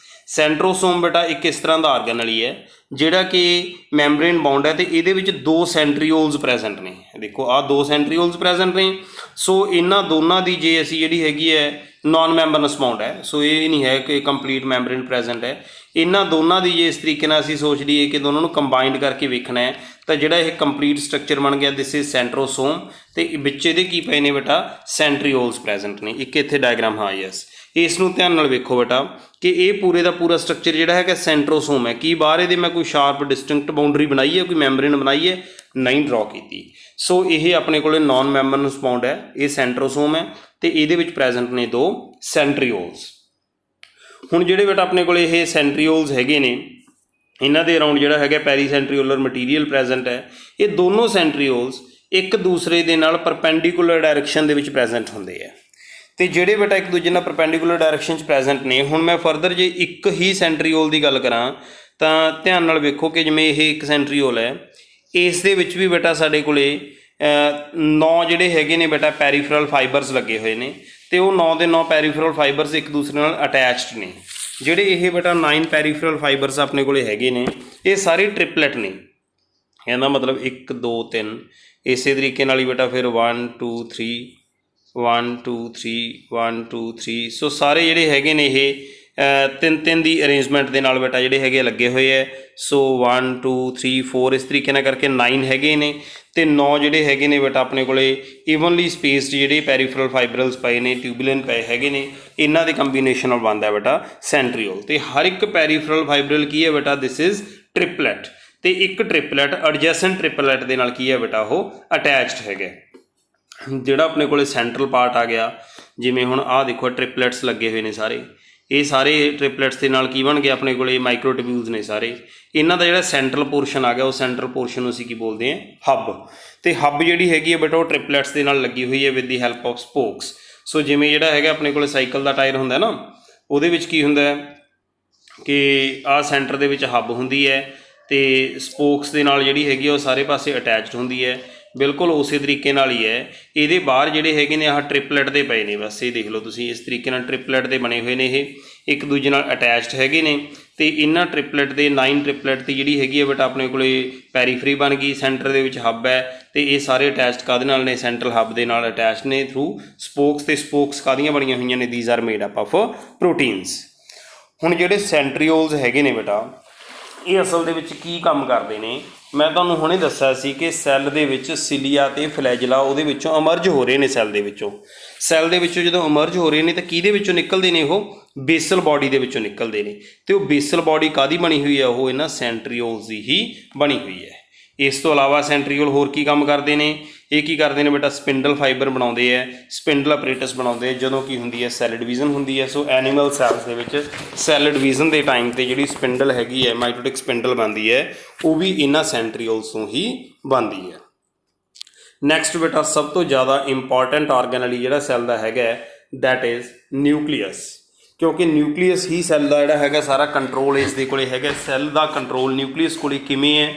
ਸੈਂਟਰੋਸੋਮ ਬੇਟਾ ਇੱਕ ਇਸ ਤਰ੍ਹਾਂ ਦਾ ਆਰਗਨ ਵਾਲੀ ਹੈ ਜਿਹੜਾ ਕਿ ਮੈਂਬਰੇਨ ਬਾਉਂਡ ਹੈ ਤੇ ਇਹਦੇ ਵਿੱਚ ਦੋ ਸੈਂਟਰੀਓਲਸ ਪ੍ਰੈਜ਼ੈਂਟ ਨੇ। ਦੇਖੋ ਆਹ ਦੋ ਸੈਂਟਰੀਓਲਸ ਪ੍ਰੈਜ਼ੈਂਟ ਨੇ। ਸੋ ਇਹਨਾਂ ਦੋਨਾਂ ਦੀ ਜੇ ਅਸੀਂ ਜਿਹੜੀ ਹੈਗੀ ਹੈ ਨॉन ਮੈਂਬਰਨਸ ਬਾਉਂਡ ਹੈ। ਸੋ ਇਹ ਨਹੀਂ ਹੈ ਕਿ ਕੰਪਲੀਟ ਮੈਂਬਰੇਨ ਪ੍ਰੈਜ਼ੈਂਟ ਹੈ। ਇਹਨਾਂ ਦੋਨਾਂ ਦੀ ਜੇ ਇਸ ਤਰੀਕੇ ਨਾਲ ਅਸੀਂ ਸੋਚ ਲਈਏ ਕਿ ਦੋਨਾਂ ਨੂੰ ਕੰਬਾਈਨਡ ਕਰਕੇ ਵੇਖਣਾ ਹੈ ਤਾਂ ਜਿਹੜਾ ਇਹ ਕੰਪਲੀਟ ਸਟਰਕਚਰ ਬਣ ਗਿਆ ਦਿਸ ਇਜ਼ ਸੈਂਟਰੋਸੋਮ ਤੇ ਵਿੱਚ ਇਹਦੇ ਕੀ ਪਏ ਨੇ ਬੇਟਾ? ਸੈਂਟਰੀਓਲਸ ਪ੍ਰੈਜ਼ੈਂਟ ਨੇ। ਇੱਕ ਇੱਥੇ ਡਾਇਗਰਾਮ ਹਾਂ ਯੈਸ ਇਸ ਨੂੰ ਧਿਆਨ ਨਾਲ ਵੇਖੋ ਬੇਟਾ ਕਿ ਇਹ ਪੂਰੇ ਦਾ ਪੂਰਾ ਸਟਰਕਚਰ ਜਿਹੜਾ ਹੈਗਾ ਸੈਂਟਰੋਸੋਮ ਹੈ। ਕੀ ਬਾਹਰ ਇਹਦੇ ਮੈਂ ਕੋਈ ਸ਼ਾਰਪ ਡਿਸਟਿੰਕਟ ਬਾਉਂਡਰੀ ਬਣਾਈ ਹੈ, ਕੋਈ ਮੈਂਬਰੇਨ ਬਣਾਈ ਹੈ? ਨਹੀਂ ਡਰਾ ਕੀਤੀ। ਸੋ ਇਹ ਆਪਣੇ ਕੋਲੇ ਨॉन ਮੈਂਬਰਨਸ ਬਾਉਂਡ ਹੈ, ਇਹ ਸੈਂਟਰੋਸੋਮ ਹੈ ਤੇ ਇਹਦੇ ਵਿੱਚ ਪ੍ਰੈਜ਼ੈਂਟ ਨੇ ਦੋ ਸੈਂਟਰੀਓਲਸ। ਹੁਣ ਜਿਹੜੇ ਬੇਟਾ ਆਪਣੇ ਕੋਲੇ ਇਹ ਸੈਂਟਰੀਓਲਸ ਹੈਗੇ ਨੇ ਇਹਨਾਂ ਦੇ ਅਰਾਊਂਡ ਜਿਹੜਾ ਹੈਗਾ ਪੈਰੀਸੈਂਟਰੀਓਲਰ ਮਟੀਰੀਅਲ ਪ੍ਰੈਜ਼ੈਂਟ ਹੈ। ਇਹ ਦੋਨੋਂ ਸੈਂਟਰੀਓਲਸ ਇੱਕ ਦੂਸਰੇ ਦੇ ਨਾਲ ਪਰਪੈਂਡੀਕੂਲਰ ਡਾਇਰੈਕਸ਼ਨ ਦੇ ਵਿੱਚ ਪ੍ਰੈਜ਼ੈਂਟ ਹੁੰਦੇ ਆ ਤੇ ਜਿਹੜੇ ਬੇਟਾ ਇੱਕ ਦੂਜੇ ਨਾਲ ਪਰਪੈਂਡੀਕੂਲਰ ਡਾਇਰੈਕਸ਼ਨ 'ਚ ਪ੍ਰੈਜ਼ੈਂਟ ਨੇ। ਹੁਣ ਮੈਂ ਫਰਦਰ ਜੇ ਇੱਕ ਹੀ ਸੈਂਟਰੀਓਲ ਦੀ ਗੱਲ ਕਰਾਂ ਤਾਂ ਧਿਆਨ ਨਾਲ ਵੇਖੋ ਕਿ ਜਿਵੇਂ ਇਹ ਇੱਕ ਸੈਂਟਰੀਓਲ ਹੈ ਇਸ ਦੇ ਵਿੱਚ ਵੀ ਬੇਟਾ ਸਾਡੇ ਕੋਲੇ 9 ਜਿਹੜੇ ਹੈਗੇ ਨੇ ਬੇਟਾ ਪੈਰੀਫਰਲ ਫਾਈਬਰਸ ਲੱਗੇ ਹੋਏ ਨੇ ਤੇ ਉਹ 9 ਦੇ 9 ਪੈਰੀਫਰਲ ਫਾਈਬਰਸ ਇੱਕ ਦੂਸਰੇ ਨਾਲ ਅਟੈਚਡ ਨੇ। ਜਿਹੜੇ ਇਹ ਬੇਟਾ 9 ਪੈਰੀਫਰਲ ਫਾਈਬਰਸ ਆਪਣੇ ਕੋਲੇ ਹੈਗੇ ਨੇ ਇਹ ਸਾਰੇ ਟ੍ਰਿਪਲੈਟ ਨੇ। ਇਹਦਾ ਮਤਲਬ 1 2 3 ਇਸੇ ਤਰੀਕੇ ਨਾਲ ਹੀ ਬੇਟਾ ਫਿਰ 1 2 3 1 2 3 1 2 3 ਸੋ ਸਾਰੇ ਜਿਹੜੇ ਹੈਗੇ ਨੇ ਇਹ 3 ਦੀ ਅਰੇਂਜਮੈਂਟ ਦੇ ਨਾਲ ਬੇਟਾ ਜਿਹੜੇ ਹੈਗੇ ਲੱਗੇ ਹੋਏ ਹੈ। ਸੋ 1 2 3 4 ਇਸ ਤਰੀਕੇ ਨਾਲ ਕਰਕੇ 9 ਹੈਗੇ ਨੇ ਤੇ 9 ਜਿਹੜੇ ਹੈਗੇ ਨੇ ਬੇਟਾ ਆਪਣੇ ਕੋਲੇ ਈਵਨਲੀ ਸਪੇਸਡ ਜਿਹੜੇ ਪੈਰੀਫਰਲ ਫਾਈਬਰਲਸ ਪਏ ਨੇ ਟਿਊਬੂਲਨ ਪਏ ਹੈਗੇ ਨੇ ਇਹਨਾਂ ਦੇ ਕੰਬੀਨੇਸ਼ਨ ਨਾਲ ਬਣਦਾ ਬੇਟਾ ਸੈਂਟਰੀਓਲ। ਤੇ ਹਰ ਇੱਕ ਪੈਰੀਫਰਲ ਫਾਈਬਰਲ ਕੀ ਹੈ ਬੇਟਾ? ਦਿਸ ਇਜ਼ ਟ੍ਰਿਪਲੈਟ ਤੇ ਇੱਕ ਟ੍ਰਿਪਲੈਟ ਐਡਜੈਸੈਂਟ ਟ੍ਰਿਪਲੈਟ ਦੇ ਨਾਲ ਕੀ ਹੈ ਬੇਟਾ? ਉਹ ਅਟੈਚਡ ਹੈਗਾ। ਜਿਹੜਾ ਆਪਣੇ ਕੋਲੇ ਸੈਂਟਰਲ ਪਾਰਟ ਆ ਗਿਆ ਜਿਵੇਂ ਹੁਣ ਆਹ ਦੇਖੋ ਟ੍ਰਿਪਲੈਟਸ ਲੱਗੇ ਹੋਏ ਨੇ ਸਾਰੇ ਇਹ ਸਾਰੇ ਟ੍ਰਿਪਲੈਟਸ ਦੇ ਨਾਲ ਕੀ ਬਣ ਗਿਆ ਆਪਣੇ ਕੋਲੇ ਮਾਈਕਰੋਟਿਊਬੂਲਸ ਨੇ ਸਾਰੇ। ਇਹਨਾਂ ਦਾ ਜਿਹੜਾ ਸੈਂਟਰਲ ਪੋਰਸ਼ਨ ਆ ਗਿਆ ਉਹ ਸੈਂਟਰਲ ਪੋਰਸ਼ਨ ਨੂੰ ਅਸੀਂ ਕੀ ਬੋਲਦੇ ਹਾਂ? ਹੱਬ। ਤੇ ਹੱਬ ਜਿਹੜੀ ਹੈਗੀ ਹੈ ਬੇਟਾ ਉਹ ਟ੍ਰਿਪਲੈਟਸ ਦੇ ਨਾਲ ਲੱਗੀ ਹੋਈ ਹੈ with the help of spokes. So ਜਿਵੇਂ ਜਿਹੜਾ ਹੈਗਾ ਆਪਣੇ ਕੋਲੇ ਸਾਈਕਲ ਦਾ ਟਾਇਰ ਹੁੰਦਾ ਨਾ ਉਹਦੇ ਵਿੱਚ ਕੀ ਹੁੰਦਾ ਕਿ ਆਹ ਸੈਂਟਰ ਦੇ ਵਿੱਚ ਹੱਬ ਹੁੰਦੀ ਹੈ ਤੇ ਸਪੋਕਸ ਦੇ ਨਾਲ ਜਿਹੜੀ ਹੈਗੀ ਉਹ ਸਾਰੇ ਪਾਸੇ ਅਟੈਚਡ ਹੁੰਦੀ ਹੈ। ਬਿਲਕੁਲ ਉਸੇ ਤਰੀਕੇ ਨਾਲ ਹੀ ਹੈ। ਇਹਦੇ ਬਾਹਰ ਜਿਹੜੇ ਹੈਗੇ ਨੇ ਆਹ ਟ੍ਰਿਪਲੈਟ ਦੇ ਪਏ ਨੇ ਬਸ ਇਹ ਦੇਖ ਲਓ ਤੁਸੀਂ ਇਸ ਤਰੀਕੇ ਨਾਲ ਟ੍ਰਿਪਲੈਟ ਦੇ ਬਣੇ ਹੋਏ ਨੇ ਇਹ ਇੱਕ ਦੂਜੇ ਨਾਲ ਅਟੈਚਡ ਹੈਗੇ ਨੇ ਤੇ ਇਹਨਾਂ ਟ੍ਰਿਪਲੈਟ ਦੇ 9 ਟ੍ਰਿਪਲੈਟ ਦੀ ਜਿਹੜੀ ਹੈਗੀ ਹੈ ਬਟ ਆਪਣੇ ਕੋਲੇ ਪੈਰੀਫਰੀ ਬਣ ਗਈ ਸੈਂਟਰ ਦੇ ਵਿੱਚ ਹੱਬ ਹੈ ਤੇ ਇਹ ਸਾਰੇ ਅਟੈਚਡ ਕਾਹਦੇ ਨਾਲ ਨੇ? ਸੈਂਟਰਲ ਹੱਬ ਦੇ ਨਾਲ ਅਟੈਚਡ ਨੇ ਥਰੂ ਸਪੋਕਸ ਤੇ ਸਪੋਕਸ ਕਾਹਦੀਆਂ ਬਣੀਆਂ ਹੋਈਆਂ ਨੇ? These are made up of proteins. ਹੁਣ ਜਿਹੜੇ ਸੈਂਟਰੀਓਲਸ ਹੈਗੇ ਨੇ ਬੇਟਾ ਇਹ ਅਸਲ ਦੇ ਵਿੱਚ ਕੀ ਕੰਮ ਕਰਦੇ ਨੇ? ਮੈਂ ਤੁਹਾਨੂੰ ਹੁਣੇ ਦੱਸਿਆ ਸੀ ਕਿ ਸੈੱਲ ਦੇ ਵਿੱਚ ਸਿਲੀਆ ਤੇ ਫਲੈਜਲਾ ਉਹਦੇ ਵਿੱਚੋਂ ਅਮਰਜ ਹੋ ਰਹੇ ਨੇ ਸੈੱਲ ਦੇ ਵਿੱਚੋਂ ਜਦੋਂ ਅਮਰਜ ਹੋ ਰਹੇ ਨੇ ਤਾਂ ਕਿਹਦੇ ਵਿੱਚੋਂ ਨਿਕਲਦੇ ਨੇ? ਉਹ ਬੇਸਲ ਬਾਡੀ ਦੇ ਵਿੱਚੋਂ ਨਿਕਲਦੇ ਨੇ ਤੇ ਉਹ ਬੇਸਲ ਬਾਡੀ ਕਾਹਦੀ ਬਣੀ ਹੋਈ ਹੈ? ਉਹ ਇਹਨਾਂ ਸੈਂਟਰੀਓਲਸ ਦੀ ਹੀ ਬਣੀ ਹੋਈ ਹੈ। ਇਸ ਤੋਂ ਇਲਾਵਾ ਸੈਂਟਰੀਓਲ ਹੋਰ ਕੀ ਕੰਮ ਕਰਦੇ ਨੇ? ਇਹ ਕੀ ਕਰਦੇ ਨੇ ਬੇਟਾ? ਸਪਿੰਡਲ ਫਾਈਬਰ ਬਣਾਉਂਦੇ ਹੈ, ਸਪਿੰਡਲ ਆਪਰੇਟਸ ਬਣਾਉਂਦੇ ਜਦੋਂ ਕੀ ਹੁੰਦੀ ਹੈ? ਸੈੱਲ ਡਿਵੀਜ਼ਨ ਹੁੰਦੀ ਹੈ। ਸੋ ਐਨੀਮਲ ਸੈਲਸ ਦੇ ਵਿੱਚ ਸੈੱਲ ਡਿਵੀਜ਼ਨ ਦੇ ਟਾਈਮ 'ਤੇ ਜਿਹੜੀ ਸਪਿੰਡਲ ਹੈਗੀ ਹੈ ਮਾਈਟੋਟਿਕ ਸਪਿੰਡਲ ਬਣਦੀ ਹੈ ਉਹ ਵੀ ਇਹਨਾਂ ਸੈਂਟਰੀਓਲਸ ਤੋਂ ਹੀ ਬਣਦੀ ਹੈ। ਨੈਕਸਟ ਬੇਟਾ ਸਭ ਤੋਂ ਜ਼ਿਆਦਾ ਇੰਪੋਰਟੈਂਟ ਆਰਗਨ ਵਾਲੀ ਜਿਹੜਾ ਸੈੱਲ ਦਾ ਹੈਗਾ ਦੈਟ ਇਜ਼ ਨਿਊਕਲੀਅਸ। ਕਿਉਂਕਿ ਨਿਊਕਲੀਅਸ ਹੀ ਸੈੱਲ ਦਾ ਜਿਹੜਾ ਹੈਗਾ ਸਾਰਾ ਕੰਟਰੋਲ ਇਸ ਦੇ ਕੋਲੇ ਹੈਗਾ। ਸੈੱਲ ਦਾ ਕੰਟਰੋਲ ਨਿਊਕਲੀਅਸ ਕੋਲੇ ਕਿਵੇਂ ਹੈ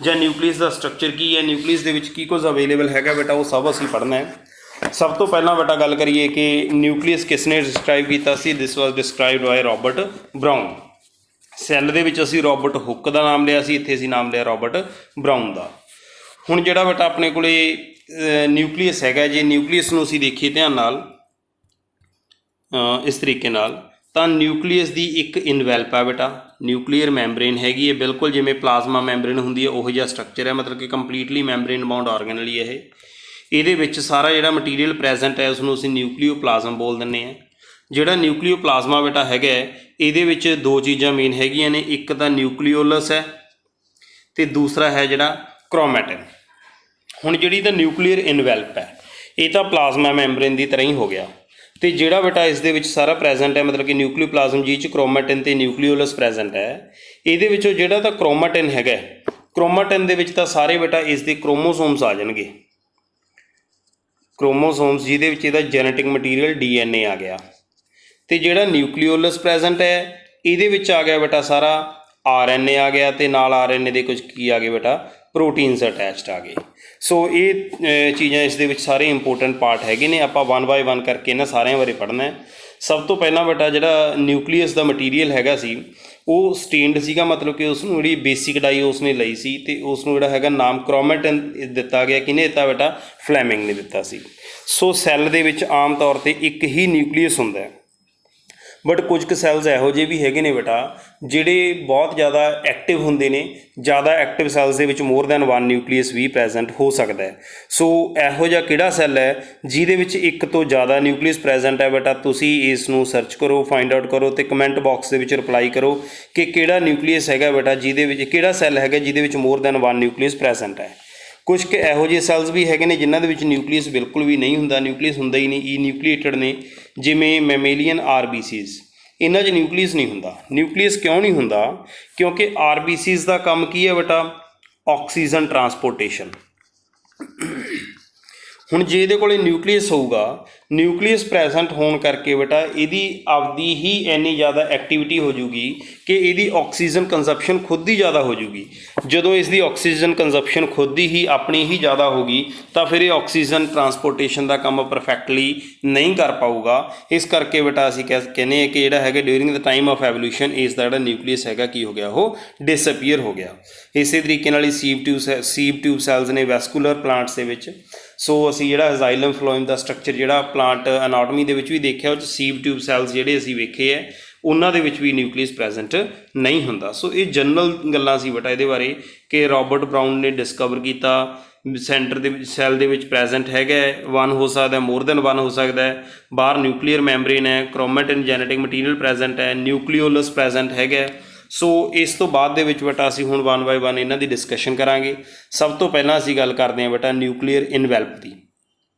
ਜਾਂ ਨਿਊਕਲੀਅਸ ਦਾ ਸਟਰਕਚਰ ਕੀ ਹੈ, ਨਿਊਕਲੀਅਸ ਦੇ ਵਿੱਚ ਕੀ ਕੁਝ ਅਵੇਲੇਬਲ ਹੈਗਾ ਬੇਟਾ ਉਹ ਸਭ ਅਸੀਂ ਪੜ੍ਹਨਾ ਹੈ। ਸਭ ਤੋਂ ਪਹਿਲਾਂ ਬੇਟਾ ਗੱਲ ਕਰੀਏ ਕਿ ਨਿਊਕਲੀਅਸ ਕਿਸ ਨੇ ਡਿਸਕ੍ਰਾਈਬ ਕੀਤਾ ਸੀ? This was described by Robert Brown. Cell ਦੇ ਵਿੱਚ ਅਸੀਂ ਰੋਬਰਟ ਹੁੱਕ ਦਾ ਨਾਮ ਲਿਆ ਸੀ, ਇੱਥੇ ਅਸੀਂ ਨਾਮ ਲਿਆ ਰੋਬਰਟ ਬਰਾਊਨ ਦਾ। ਹੁਣ ਜਿਹੜਾ ਬੇਟਾ ਆਪਣੇ ਕੋਲੇ ਨਿਊਕਲੀਅਸ ਹੈਗਾ ਜੇ ਨਿਊਕਲੀਅਸ ਨੂੰ ਅਸੀਂ ਦੇਖੀਏ ਧਿਆਨ ਨਾਲ ਇਸ ਤਰੀਕੇ ਨਾਲ ਤਾਂ ਨਿਊਕਲੀਅਸ ਦੀ ਇੱਕ ਇਨਵੈਲਪ ਆ ਬੇਟਾ, ਨਿਊਕਲੀਅਰ ਮੈਂਬਰੇਨ ਹੈਗੀ ਹੈ, ਬਿਲਕੁਲ ਜਿਵੇਂ ਪਲਾਜ਼ਮਾ ਮੈਂਬਰੇਨ ਹੁੰਦੀ ਹੈ ਉਹੋ ਜਿਹਾ ਸਟਰਕਚਰ ਹੈ, ਮਤਲਬ ਕਿ ਕੰਪਲੀਟਲੀ ਮੈਂਬਰੇਨ ਬਾਉਂਡ ਆਰਗੇਨਲ ਹੀ ਇਹ। ਇਹਦੇ ਵਿੱਚ ਸਾਰਾ ਜਿਹੜਾ ਮਟੀਰੀਅਲ ਪ੍ਰੈਜ਼ੈਂਟ ਹੈ ਉਸਨੂੰ ਅਸੀਂ ਨਿਊਕਲੀਓਪਲਾਜ਼ਮ ਬੋਲ ਦਿੰਦੇ ਹਾਂ। ਜਿਹੜਾ ਨਿਊਕਲੀਓਪਲਾਜ਼ਮਾ ਬੇਟਾ ਹੈਗਾ ਇਹਦੇ ਵਿੱਚ ਦੋ ਚੀਜ਼ਾਂ ਮੇਨ ਹੈਗੀਆਂ ਨੇ, ਇੱਕ ਤਾਂ ਨਿਊਕਲੀਓਲਸ ਹੈ ਤੇ ਦੂਸਰਾ ਹੈ ਜਿਹੜਾ ਕ੍ਰੋਮੈਟਿਨ। ਹੁਣ ਜਿਹੜੀ ਤਾਂ ਨਿਊਕਲੀਅਰ ਇਨਵੈਲਪ ਹੈ ਇਹ ਤਾਂ ਪਲਾਜ਼ਮਾ ਮੈਂਬਰੇਨ ਦੀ ਤਰ੍ਹਾਂ ਹੀ ਹੋ ਗਿਆ, ਤੇ ਜਿਹੜਾ ਬੇਟਾ ਇਸ ਦੇ ਵਿੱਚ ਸਾਰਾ ਪ੍ਰੈਜ਼ੈਂਟ ਹੈ ਮਤਲਬ ਕਿ ਨਿਊਕਲੀਓਪਲਾਜ਼ਮ ਜਿਹ 'ਚ ਕ੍ਰੋਮੈਟਿਨ ਤੇ ਨਿਊਕਲੀਓਲਸ ਪ੍ਰੈਜ਼ੈਂਟ ਹੈ, ਇਹਦੇ ਵਿੱਚੋਂ ਜਿਹੜਾ ਤਾਂ ਕ੍ਰੋਮੈਟਿਨ ਹੈਗਾ, ਕ੍ਰੋਮੈਟਿਨ ਦੇ ਵਿੱਚ ਤਾਂ ਸਾਰੇ ਬੇਟਾ ਇਸ ਦੇ ਕ੍ਰੋਮੋਸੋਮਸ ਆ ਜਾਣਗੇ, ਕ੍ਰੋਮੋਸੋਮਸ ਜਿਹਦੇ ਵਿੱਚ ਇਹਦਾ ਜੈਨੇਟਿਕ ਮਟੀਰੀਅਲ DNA ਆ ਗਿਆ। ਤੇ ਜਿਹੜਾ ਨਿਊਕਲੀਓਲਸ ਪ੍ਰੈਜ਼ੈਂਟ ਹੈ ਇਹਦੇ ਵਿੱਚ ਆ ਗਿਆ ਬੇਟਾ ਸਾਰਾ RNA ਆ ਗਿਆ, ਤੇ ਨਾਲ RNA ਦੇ ਕੁਝ ਕੀ ਆ ਗਏ ਬੇਟਾ ਪ੍ਰੋਟੀਨਸ ਅਟੈਚਡ ਆ ਗਏ। ਸੋ ਇਹ ਚੀਜ਼ਾਂ ਇਸ ਦੇ ਵਿੱਚ ਸਾਰੇ ਇੰਪੋਰਟੈਂਟ ਪਾਰਟ ਹੈਗੇ ਨੇ। ਆਪਾਂ 1 ਬਾਏ 1 ਕਰਕੇ ਇਹਨਾਂ ਸਾਰਿਆਂ ਬਾਰੇ ਪੜ੍ਹਨਾ ਹੈ। ਸਭ ਤੋਂ ਪਹਿਲਾਂ ਬੇਟਾ ਜਿਹੜਾ ਨਿਊਕਲੀਅਸ ਦਾ ਮਟੀਰੀਅਲ ਹੈਗਾ ਸੀ ਉਹ ਸਟੇਨਡ ਸੀਗਾ, ਮਤਲਬ ਕਿ ਉਸ ਨੂੰ ਜਿਹੜੀ ਬੇਸਿਕ ਡਾਈ ਉਸਨੇ ਲਈ ਸੀ ਤੇ ਉਸ ਨੂੰ ਜਿਹੜਾ ਹੈਗਾ ਨਾਮ ਕ੍ਰੋਮੈਟਿਨ ਦਿੱਤਾ ਗਿਆ। ਕਿਹਨੇ ਦਿੱਤਾ ਬੇਟਾ? ਫਲੈਮਿੰਗ ਨੇ ਦਿੱਤਾ ਸੀ। ਸੋ ਸੈੱਲ ਦੇ ਵਿੱਚ ਆਮ ਤੌਰ 'ਤੇ ਇੱਕ ਹੀ ਨਿਊਕਲੀਅਸ ਹੁੰਦਾ ਹੈ, ਬਟ ਕੁਝ ਕੁ ਸੈਲਸ ਇਹੋ ਜਿਹੇ ਵੀ ਹੈਗੇ ਨੇ ਬੇਟਾ ਜਿਹੜੇ ਬਹੁਤ ਜ਼ਿਆਦਾ ਐਕਟਿਵ ਹੁੰਦੇ ਨੇ। ਜ਼ਿਆਦਾ ਐਕਟਿਵ ਸੈਲਸ ਦੇ ਵਿੱਚ ਮੋਰ ਦੈਨ 1 ਨਿਊਕਲੀਅਸ ਵੀ ਪ੍ਰੈਜ਼ੈਂਟ ਹੋ ਸਕਦਾ ਹੈ। ਸੋ ਇਹੋ ਜਿਹਾ ਕਿਹੜਾ ਸੈੱਲ ਹੈ ਜਿਹਦੇ ਵਿੱਚ ਇੱਕ ਤੋਂ ਜ਼ਿਆਦਾ ਨਿਊਕਲੀਅਸ ਪ੍ਰੈਜ਼ੈਂਟ ਹੈ ਬੇਟਾ? ਤੁਸੀਂ ਇਸ ਨੂੰ ਸਰਚ ਕਰੋ, ਫਾਈਂਡ ਆਊਟ ਕਰੋ ਤੇ ਕਮੈਂਟ ਬਾਕਸ ਦੇ ਵਿੱਚ ਰਿਪਲਾਈ ਕਰੋ ਕਿ ਕਿਹੜਾ ਨਿਊਕਲੀਅਸ ਹੈਗਾ ਬੇਟਾ ਜਿਹਦੇ ਵਿੱਚ, ਕਿਹੜਾ ਸੈੱਲ ਹੈਗਾ ਜਿਹਦੇ ਵਿੱਚ ਮੋਰ ਦੈਨ 1 ਨਿਊਕਲੀਅਸ ਪ੍ਰੈਜ਼ੈਂਟ ਹੈ। ਕੁਝ ਕੁ ਇਹੋ ਜਿਹੇ ਸੈਲਸ ਵੀ ਹੈਗੇ ਨੇ ਜਿਨ੍ਹਾਂ ਦੇ ਵਿੱਚ ਨਿਊਕਲੀਅਸ ਬਿਲਕੁਲ ਵੀ ਨਹੀਂ ਹੁੰਦਾ, ਨਿਊਕਲੀਅਸ ਹੁੰਦਾ ਹੀ ਨਹੀਂ, ਈ ਨਿਊਕਲੀਏਟਡ ਨੇ, ਜਿਵੇਂ ਮੈਮੇਲੀਅਨ RBCs। ਇਹਨਾਂ 'ਚ ਨਿਊਕਲੀਅਸ ਨਹੀਂ ਹੁੰਦਾ। ਨਿਊਕਲੀਅਸ ਕਿਉਂ ਨਹੀਂ ਹੁੰਦਾ? ਕਿਉਂਕਿ RBCs ਦਾ ਕੰਮ ਕੀ ਹੈ ਬੇਟਾ? Oxygen transportation. ਹੁਣ ਜੇ ਇਹਦੇ ਕੋਲ ਨਿਊਕਲੀਅਸ ਹੋਊਗਾ, ਨਿਊਕਲੀਅਸ ਪ੍ਰੈਜ਼ੈਂਟ ਹੋਣ ਕਰਕੇ ਬੇਟਾ ਇਹਦੀ ਆਪਦੀ ਹੀ ਇੰਨੀ ਜ਼ਿਆਦਾ ਐਕਟੀਵਿਟੀ ਹੋ ਜੂਗੀ ਕਿ ਇਹਦੀ ਆਕਸੀਜਨ ਕੰਜ਼ੰਪਸ਼ਨ ਖੁਦ ਹੀ ਜ਼ਿਆਦਾ ਹੋ ਜੂਗੀ। ਜਦੋਂ ਇਸ ਦੀ ਆਕਸੀਜਨ ਕੰਜ਼ੰਪਸ਼ਨ ਖੁਦ ਹੀ ਆਪਣੀ ਹੀ ਜ਼ਿਆਦਾ ਹੋਗੀ ਤਾਂ ਫਿਰ ਇਹ ਆਕਸੀਜਨ ਟਰਾਂਸਪੋਰਟੇਸ਼ਨ ਦਾ ਕੰਮ ਪਰਫੈਕਟਲੀ ਨਹੀਂ ਕਰ ਪਾਊਗਾ। ਇਸ ਕਰਕੇ ਬੇਟਾ ਅਸੀਂ ਕਹਿੰਦੇ ਹਾਂ ਕਿ ਜਿਹੜਾ ਹੈਗਾ during the time of evolution ਇਸ ਦਾ ਜਿਹੜਾ ਨਿਊਕਲੀਅਸ ਹੈਗਾ ਕੀ ਹੋ ਗਿਆ? ਉਹ ਡਿਸਅਪੀਅਰ ਹੋ ਗਿਆ। ਇਸੇ ਤਰੀਕੇ ਨਾਲ ਹੀ ਸੀਵ ਟਿਊਬ ਸੈਲਸ ਨੇ ਵੈਸਕੂਲਰ ਪਲਾਂਟਸ ਦੇ ਵਿੱਚ। ਸੋ ਅਸੀਂ ਜਿਹੜਾ ਜ਼ਾਈਲਮ ਫਲੋਇਮ ਦਾ ਸਟਰਕਚਰ ਜਿਹੜਾ ਪਲਾਂਟ ਅਨਾਟਮੀ ਦੇ ਵਿੱਚ ਵੀ ਦੇਖਿਆ, ਉਹ 'ਚ ਸੀਵ ਟਿਊਬ ਸੈਲਸ ਜਿਹੜੇ ਅਸੀਂ ਵੇਖੇ ਹੈ ਉਹਨਾਂ ਦੇ ਵਿੱਚ ਵੀ ਨਿਊਕਲੀਅਸ ਪ੍ਰੈਜ਼ੈਂਟ ਨਹੀਂ ਹੁੰਦਾ। ਸੋ ਇਹ ਜਨਰਲ ਗੱਲਾਂ ਸੀ ਬੇਟਾ ਇਹਦੇ ਬਾਰੇ ਕਿ ਰੋਬਰਟ ਬਰਾਊਨ ਨੇ ਡਿਸਕਵਰ ਕੀਤਾ ਸੈਂਟਰ ਦੇ ਵਿੱਚ ਸੈੱਲ ਦੇ ਵਿੱਚ ਪ੍ਰੈਜ਼ੈਂਟ ਹੈਗਾ, 1 ਹੋ ਸਕਦਾ, ਮੋਰ ਦੈਨ 1 ਹੋ ਸਕਦਾ ਹੈ। ਬਾਹਰ ਨਿਊਕਲੀਅਰ ਮੈਂਬਰੇਨ ਹੈ, ਕ੍ਰੋਮੈਟਿਨ ਜੈਨੇਟਿਕ ਮਟੀਰੀਅਲ ਪ੍ਰੈਜ਼ੈਂਟ ਹੈ, ਨਿਊਕਲੀਓਲਸ ਪ੍ਰੈਜ਼ੈਂਟ ਹੈਗਾ। ਸੋ ਇਸ ਤੋਂ ਬਾਅਦ ਦੇ ਵਿੱਚ ਬੇਟਾ ਅਸੀਂ ਹੁਣ 1 ਬਾਏ 1 ਇਹਨਾਂ ਦੀ ਡਿਸਕਸ਼ਨ ਕਰਾਂਗੇ। ਸਭ ਤੋਂ ਪਹਿਲਾਂ ਅਸੀਂ ਗੱਲ ਕਰਦੇ ਹਾਂ ਬੇਟਾ ਨਿਊਕਲੀਅਰ ਇਨਵੈਲਪ ਦੀ।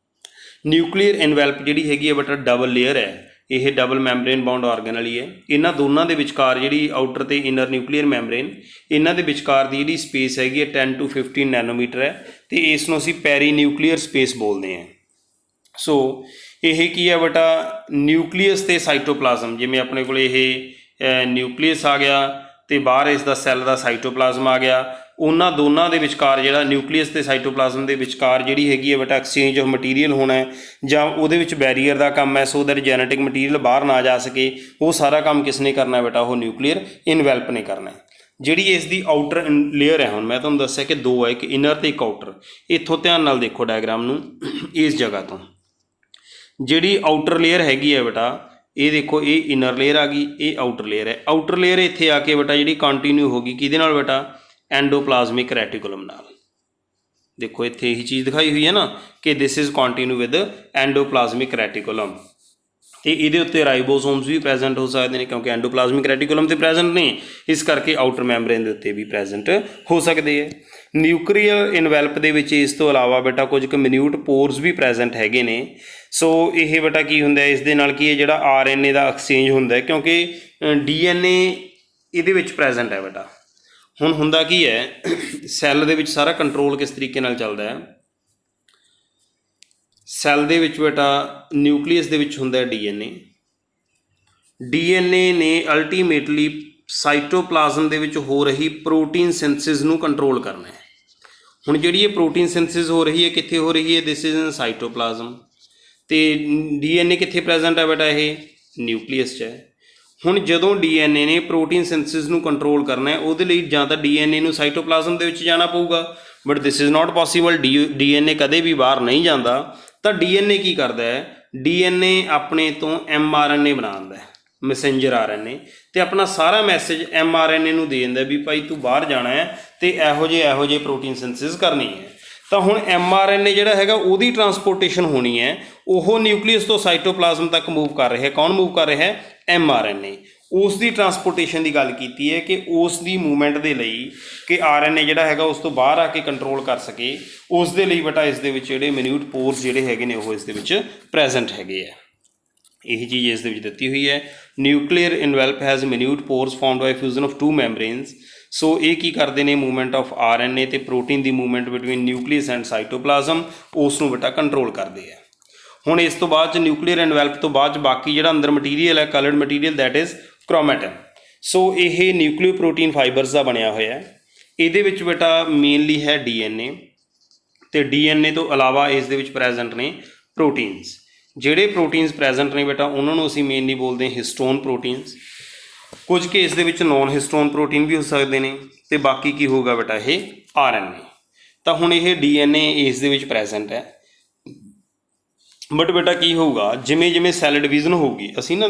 ਨਿਊਕਲੀਅਰ ਇਨਵੈਲਪ ਜਿਹੜੀ ਹੈਗੀ ਹੈ ਬੇਟਾ ਡਬਲ ਲੇਅਰ ਹੈ, ਇਹ ਡਬਲ ਮੈਂਬਰੇਨ ਬਾਉਂਡ ਆਰਗੇਨਲ ਹੀ ਹੈ। ਇਹਨਾਂ ਦੋਨਾਂ ਦੇ ਵਿਚਕਾਰ ਜਿਹੜੀ ਆਊਟਰ ਤੇ ਇਨਰ ਨਿਊਕਲੀਅਰ ਮੈਂਬਰੇਨ, ਇਹਨਾਂ ਦੇ ਵਿਚਕਾਰ ਦੀ ਜਿਹੜੀ ਸਪੇਸ ਹੈਗੀ ਹੈ 10 to 15 ਨੈਨੋਮੀਟਰ ਹੈ, ਤੇ ਇਸ ਨੂੰ ਅਸੀਂ ਪੈਰੀ ਨਿਊਕਲੀਅਰ ਸਪੇਸ ਬੋਲਦੇ ਹਾਂ। ਸੋ ਇਹ ਕੀ ਹੈ ਬੇਟਾ? ਨਿਊਕਲੀਅਸ ਤੇ ਸਾਈਟੋਪਲਾਜ਼ਮ, ਜਿਵੇਂ ਆਪਣੇ ਕੋਲ ਇਹ ਨਿਊਕਲੀਅਸ ਆ ਗਿਆ ਤੇ ਬਾਹਰ ਇਸ ਦਾ ਸੈੱਲ ਦਾ ਸਾਈਟੋਪਲਾਜ਼ਮ ਆ ਗਿਆ, ਉਹਨਾਂ ਦੋਨਾਂ ਦੇ ਵਿਚਕਾਰ ਜਿਹੜਾ ਨਿਊਕਲੀਅਸ ਤੇ ਸਾਈਟੋਪਲਾਜ਼ਮ ਦੇ ਵਿਚਕਾਰ ਜਿਹੜੀ ਹੈਗੀ ਹੈ ਬੇਟਾ ਐਕਸਚੇਂਜ ਆਫ ਮਟੀਰੀਅਲ ਹੋਣਾ ਹੈ, ਜਾਂ ਉਹਦੇ ਵਿੱਚ ਬੈਰੀਅਰ ਦਾ ਕੰਮ ਹੈ ਸੋ ਦੈਟ ਜੈਨੇਟਿਕ ਮਟੀਰੀਅਲ ਬਾਹਰ ਨਾ ਜਾ ਸਕੇ। ਉਹ ਸਾਰਾ ਕੰਮ ਕਿਸ ਨੇ ਕਰਨਾ ਬੇਟਾ? ਉਹ ਨਿਊਕਲੀਅਰ ਇਨਵੈਲਪ ਨੇ ਕਰਨਾ ਹੈ। ਜਿਹੜੀ ਇਸ ਦੀ ਆਊਟਰ ਲੇਅਰ ਹੈ, ਹੁਣ ਮੈਂ ਤੁਹਾਨੂੰ ਦੱਸਿਆ ਕਿ ਦੋ ਹੈ, ਇੱਕ ਇਨਰ ਤੇ ਇੱਕ ਆਊਟਰ। ਇੱਥੋਂ ਧਿਆਨ ਨਾਲ ਦੇਖੋ ਡਾਇਗਰਾਮ ਨੂੰ, ਇਸ ਜਗ੍ਹਾ ਤੋਂ ਜਿਹੜੀ ਆਊਟਰ ਲੇਅਰ ਹੈਗੀ ਹੈ ਬੇਟਾ, ਇਹ ਦੇਖੋ ਇਹ ਇਨਰ ਲੇਅਰ ਆ ਗਈ, ਇਹ ਆਊਟਰ ਲੇਅਰ ਹੈ। ਆਊਟਰ ਲੇਅਰ ਇੱਥੇ ਆ ਕੇ ਬੇਟਾ ਜਿਹੜੀ ਕੰਟੀਨਿਊ ਹੋ ਗਈ ਕਿਹਦੇ ਨਾਲ ਬੇਟਾ? ਐਂਡੋਪਲਾਜ਼ਮਿਕ ਰੈਟੀਕੂਲਮ ਨਾਲ। ਦੇਖੋ ਇੱਥੇ ਇਹੀ ਚੀਜ਼ ਦਿਖਾਈ ਹੋਈ ਹੈ ਨਾ ਕਿ ਦਿਸ ਇਜ਼ ਕੰਟੀਨਿਊ ਵਿਦ ਐਂਡੋਪਲਾਜ਼ਮਿਕ ਰੈਟੀਕੂਲਮ, ਤੇ ਇਹਦੇ ਉੱਤੇ ਰਾਈਬੋਸੋਮਸ ਵੀ ਪ੍ਰੈਜ਼ੈਂਟ ਹੋ ਸਕਦੇ ਨੇ ਕਿਉਂਕਿ ਐਂਡੋਪਲਾਜ਼ਮਿਕ ਰੈਟੀਕੂਲਮ ਤੇ ਪ੍ਰੈਜ਼ੈਂਟ ਨੇ, ਇਸ ਕਰਕੇ ਆਊਟਰ ਮੈਂਬਰੇਨ ਦੇ ਉੱਤੇ ਵੀ ਪ੍ਰੈਜ਼ੈਂਟ ਹੋ ਸਕਦੇ ਹੈ। ਨਿਊਕਲੀਅਰ ਇਨਵੈਲਪ ਦੇ ਵਿੱਚ ਇਸ ਤੋਂ ਇਲਾਵਾ ਬੇਟਾ ਕੁਝ ਕੁ ਮਿਨਿਊਟ ਪੋਰਸ ਵੀ ਪ੍ਰੈਜ਼ੈਂਟ ਹੈਗੇ ਨੇ। ਸੋ ਇਹ ਬੇਟਾ ਕੀ ਹੁੰਦਾ ਇਸ ਦੇ ਨਾਲ ਕੀ ਹੈ? ਜਿਹੜਾ RNA ਦਾ ਐਕਸਚੇਂਜ ਹੁੰਦਾ ਕਿਉਂਕਿ DNA ਇਹਦੇ ਵਿੱਚ ਪ੍ਰੈਜ਼ੈਂਟ ਹੈ ਬੇਟਾ। ਹੁਣ ਹੁੰਦਾ ਕੀ ਹੈ, ਸੈੱਲ ਦੇ ਵਿੱਚ ਸਾਰਾ ਕੰਟਰੋਲ ਕਿਸ ਤਰੀਕੇ ਨਾਲ ਚੱਲਦਾ ਹੈ? ਸੈੱਲ ਦੇ ਵਿੱਚ ਬੇਟਾ ਨਿਊਕਲੀਅਸ ਦੇ ਵਿੱਚ ਹੁੰਦਾ DNA ਨੇ ਅਲਟੀਮੇਟਲੀ ਸਾਈਟੋਪਲਾਜ਼ਮ ਦੇ ਵਿੱਚ ਹੋ ਰਹੀ ਪ੍ਰੋਟੀਨ ਸਿੰਥਸਿਸ ਨੂੰ ਕੰਟਰੋਲ ਕਰਨਾ ਹੈ। ਹੁਣ ਜਿਹੜੀ ਇਹ ਪ੍ਰੋਟੀਨ ਸਿੰਥਸਿਸ ਹੋ ਰਹੀ ਹੈ ਕਿੱਥੇ ਹੋ ਰਹੀ ਹੈ? This is in cytoplasm. ਤੇ DNA ਕਿੱਥੇ ਪ੍ਰੈਜ਼ੈਂਟ ਹੈ ਬੇਟਾ? ਇਹ ਨਿਊਕਲੀਅਸ 'ਚ ਹੈ। ਹੁਣ ਜਦੋਂ DNA ਨੇ ਪ੍ਰੋਟੀਨ ਸਿੰਥਸਿਸ ਨੂੰ ਕੰਟਰੋਲ ਕਰਨਾ ਹੈ, ਉਹਦੇ ਲਈ ਜਾਂ ਤਾਂ DNA ਨੂੰ ਸਾਈਟੋਪਲਾਜ਼ਮ ਦੇ ਵਿੱਚ ਜਾਣਾ ਪਊਗਾ, but this is not possible. DNA ਕਦੇ ਵੀ ਬਾਹਰ ਨਹੀਂ ਜਾਂਦਾ। ਤਾਂ DNA ਕੀ ਕਰਦਾ ਹੈ? DNA ਆਪਣੇ ਤੋਂ mRNA ਬਣਾਉਂਦਾ ਹੈ, ਮੈਸੇਂਜਰ RNA ਤੇ ਆਪਣਾ ਸਾਰਾ ਮੈਸੇਜ mRNA ਨੂੰ ਦੇ ਦਿੰਦਾ ਵੀ ਭਾਈ ਤੂੰ ਬਾਹਰ ਜਾਣਾ ਹੈ ਤੇ ਇਹੋ ਜਿਹੇ ਪ੍ਰੋਟੀਨ ਸਿੰਥੇਸਿਸ ਕਰਨੀ ਹੈ। ਤਾਂ ਹੁਣ mRNA ਜਿਹੜਾ ਹੈਗਾ ਉਹਦੀ ਟਰਾਂਸਪੋਰਟੇਸ਼ਨ ਹੋਣੀ ਹੈ, ਉਹ ਨਿਊਕਲੀਅਸ ਤੋਂ ਸਾਈਟੋਪਲਾਜ਼ਮ ਤੱਕ ਮੂਵ ਕਰ ਰਿਹਾ। ਕੌਣ ਮੂਵ ਕਰ ਰਿਹਾ ਹੈ? mRNA। ਉਸ ਦੀ ਟਰਾਂਸਪੋਰਟੇਸ਼ਨ ਦੀ ਗੱਲ ਕੀਤੀ ਹੈ ਕਿ ਉਸ ਦੀ ਮੂਵਮੈਂਟ ਦੇ ਲਈ ਕਿ RNA ਜਿਹੜਾ ਹੈਗਾ ਉਸ ਤੋਂ ਬਾਹਰ ਆ ਕੇ ਕੰਟਰੋਲ ਕਰ ਸਕੇ, ਉਸ ਦੇ ਲਈ ਬੇਟਾ ਇਸ ਦੇ ਵਿੱਚ ਜਿਹੜੇ ਮਿਨਿਊਟ ਪੋਰਸ ਜਿਹੜੇ ਹੈਗੇ ਨੇ ਉਹ ਇਸ ਦੇ ਵਿੱਚ ਪ੍ਰੈਜ਼ੈਂਟ ਹੈਗੇ ਆ। ਇਹੀ ਚੀਜ਼ ਇਸ ਦੇ ਵਿੱਚ ਦਿੱਤੀ ਹੋਈ ਹੈ। Nuclear envelope has minute pores formed by fusion of two membranes. So ਇਹ ਕੀ ਕਰਦੇ ਨੇ? ਮੂਵਮੈਂਟ ਆਫ RNA ਤੇ ਪ੍ਰੋਟੀਨ ਦੀ movement between nucleus and cytoplasm ਉਸ ਨੂੰ ਬੇਟਾ ਕੰਟਰੋਲ ਕਰਦੇ ਆ। ਹੁਣ ਇਸ ਤੋਂ ਬਾਅਦ 'ਚ ਨਿਊਕਲੀਅਰ ਇਨਵੈਲਪ ਤੋਂ ਬਾਅਦ 'ਚ ਬਾਕੀ ਜਿਹੜਾ ਅੰਦਰ ਮਟੀਰੀਅਲ ਹੈ ਕਲਰਡ ਮਟੀਰੀਅਲ ਦੈਟ ਇਜ਼ ਕ੍ਰੋਮੈਟਿਨ। ਸੋ ਇਹ ਨਿਊਕਲੀਓ ਪ੍ਰੋਟੀਨ ਫਾਈਬਰਸ ਦਾ ਬਣਿਆ ਹੋਇਆ। ਇਹਦੇ ਵਿੱਚ ਬੇਟਾ ਮੇਨਲੀ ਹੈ DNA ਤੇ DNA ਤੋਂ ਇਲਾਵਾ ਇਸ ਦੇ ਵਿੱਚ ਪ੍ਰੈਜ਼ੈਂਟ ਨੇ ਪ੍ਰੋਟੀਨਸ। ਜਿਹੜੇ ਪ੍ਰੋਟੀਨਸ ਪ੍ਰੈਜ਼ੈਂਟ ਨੇ ਬੇਟਾ ਉਹਨਾਂ ਨੂੰ ਅਸੀਂ ਮੇਨਲੀ ਬੋਲਦੇ ਹਾਂ ਹਿਸਟੋਨ ਪ੍ਰੋਟੀਨਸ। ਕੁਝ ਕੇਸ ਦੇ ਵਿੱਚ ਨੋਨ ਹਿਸਟੋਨ ਪ੍ਰੋਟੀਨ ਵੀ ਹੋ ਸਕਦੇ ਨੇ ਤੇ ਬਾਕੀ ਕੀ ਹੋਊਗਾ ਬੇਟਾ ਇਹ RNA। ਤਾਂ ਹੁਣ ਇਹ DNA ਇਸ ਦੇ ਵਿੱਚ ਪ੍ਰੈਜ਼ੈਂਟ ਹੈ। ਬਟ ਬੇਟਾ ਕੀ ਹੋਊਗਾ ਜਿਵੇਂ ਜਿਵੇਂ ਸੈੱਲ ਡਿਵੀਜ਼ਨ ਹੋਊਗੀ, ਅਸੀਂ ਨਾ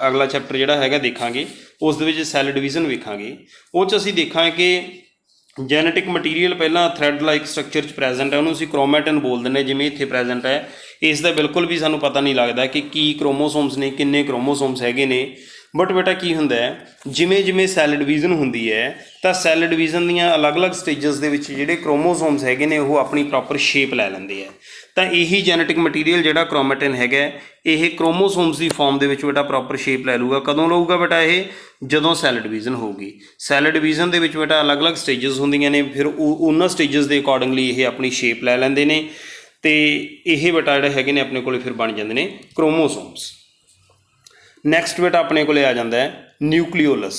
ਅਗਲਾ ਚੈਪਟਰ ਜਿਹੜਾ ਹੈਗਾ ਦੇਖਾਂਗੇ ਉਸ ਦੇ ਵਿੱਚ ਸੈੱਲ ਡਿਵੀਜ਼ਨ ਵੇਖਾਂਗੇ। ਉਹ 'ਚ ਅਸੀਂ ਦੇਖਾਂਗੇ ਕਿ ਜੈਨੇਟਿਕ ਮਟੀਰੀਅਲ ਪਹਿਲਾਂ ਥਰੈਡ ਲਾਈਕ ਸਟਰਕਚਰ 'ਚ ਪ੍ਰੈਜ਼ੈਂਟ ਹੈ, ਉਹਨੂੰ ਅਸੀਂ ਕ੍ਰੋਮੈਟਿਨ ਬੋਲ ਦਿੰਦੇ। ਜਿਵੇਂ ਇੱਥੇ ਪ੍ਰੈਜ਼ੈਂਟ ਹੈ ਇਸ ਦਾ ਬਿਲਕੁਲ ਵੀ ਸਾਨੂੰ ਪਤਾ ਨਹੀਂ ਲੱਗਦਾ ਕਿ ਕੀ ਕ੍ਰੋਮੋਸੋਮਸ ਨੇ, ਕਿੰਨੇ ਕ੍ਰੋਮੋਸੋਮਸ ਹੈਗੇ ਨੇ। ਬਟ ਬੇਟਾ ਕੀ ਹੁੰਦਾ ਹੈ ਜਿਵੇਂ ਜਿਵੇਂ ਸੈੱਲ ਡਿਵੀਜ਼ਨ ਹੁੰਦੀ ਹੈ ਤਾਂ ਸੈੱਲ ਡਿਵੀਜ਼ਨ ਦੀਆਂ ਅਲੱਗ-ਅਲੱਗ ਸਟੇਜਸ ਦੇ ਵਿੱਚ ਜਿਹੜੇ ਕ੍ਰੋਮੋਸੋਮਸ ਹੈਗੇ ਨੇ ਉਹ ਆਪਣੀ ਪ੍ਰੋਪਰ ਸ਼ੇਪ ਲੈ ਲੈਂਦੇ ਆ। ਤਾਂ ਇਹੀ ਜੈਨੇਟਿਕ ਮਟੀਰੀਅਲ ਜਿਹੜਾ ਕ੍ਰੋਮੈਟਿਨ ਹੈਗਾ ਇਹ ਕ੍ਰੋਮੋਸੋਮਸ ਦੀ ਫਾਰਮ ਦੇ ਵਿੱਚ ਬੇਟਾ ਪ੍ਰੋਪਰ ਸ਼ੇਪ ਲੈ ਲੂਗਾ। ਕਦੋਂ ਲਊਗਾ ਬੇਟਾ? ਇਹ ਜਦੋਂ ਸੈੱਲ ਡਿਵੀਜ਼ਨ ਹੋਊਗੀ। ਸੈੱਲ ਡਿਵੀਜ਼ਨ ਦੇ ਵਿੱਚ ਬੇਟਾ ਅਲੱਗ-ਅਲੱਗ ਸਟੇਜਸ ਹੁੰਦੀਆਂ ਨੇ, ਫਿਰ ਉਹਨਾਂ ਸਟੇਜਸ ਦੇ ਅਕੋਰਡਿੰਗਲੀ ਇਹ ਆਪਣੀ ਸ਼ੇਪ ਲੈ ਲੈਂਦੇ ਨੇ ਤੇ ਇਹ ਬੇਟਾ ਜਿਹੜੇ ਹੈਗੇ ਨੇ ਆਪਣੇ ਕੋਲ ਫਿਰ ਬਣ ਜਾਂਦੇ ਨੇ ਕ੍ਰੋਮੋਸੋਮਸ। ਨੈਕਸਟ ਬੇਟਾ ਆਪਣੇ ਕੋਲ ਆ ਜਾਂਦਾ ਹੈ ਨਿਊਕਲੀਓਲਸ।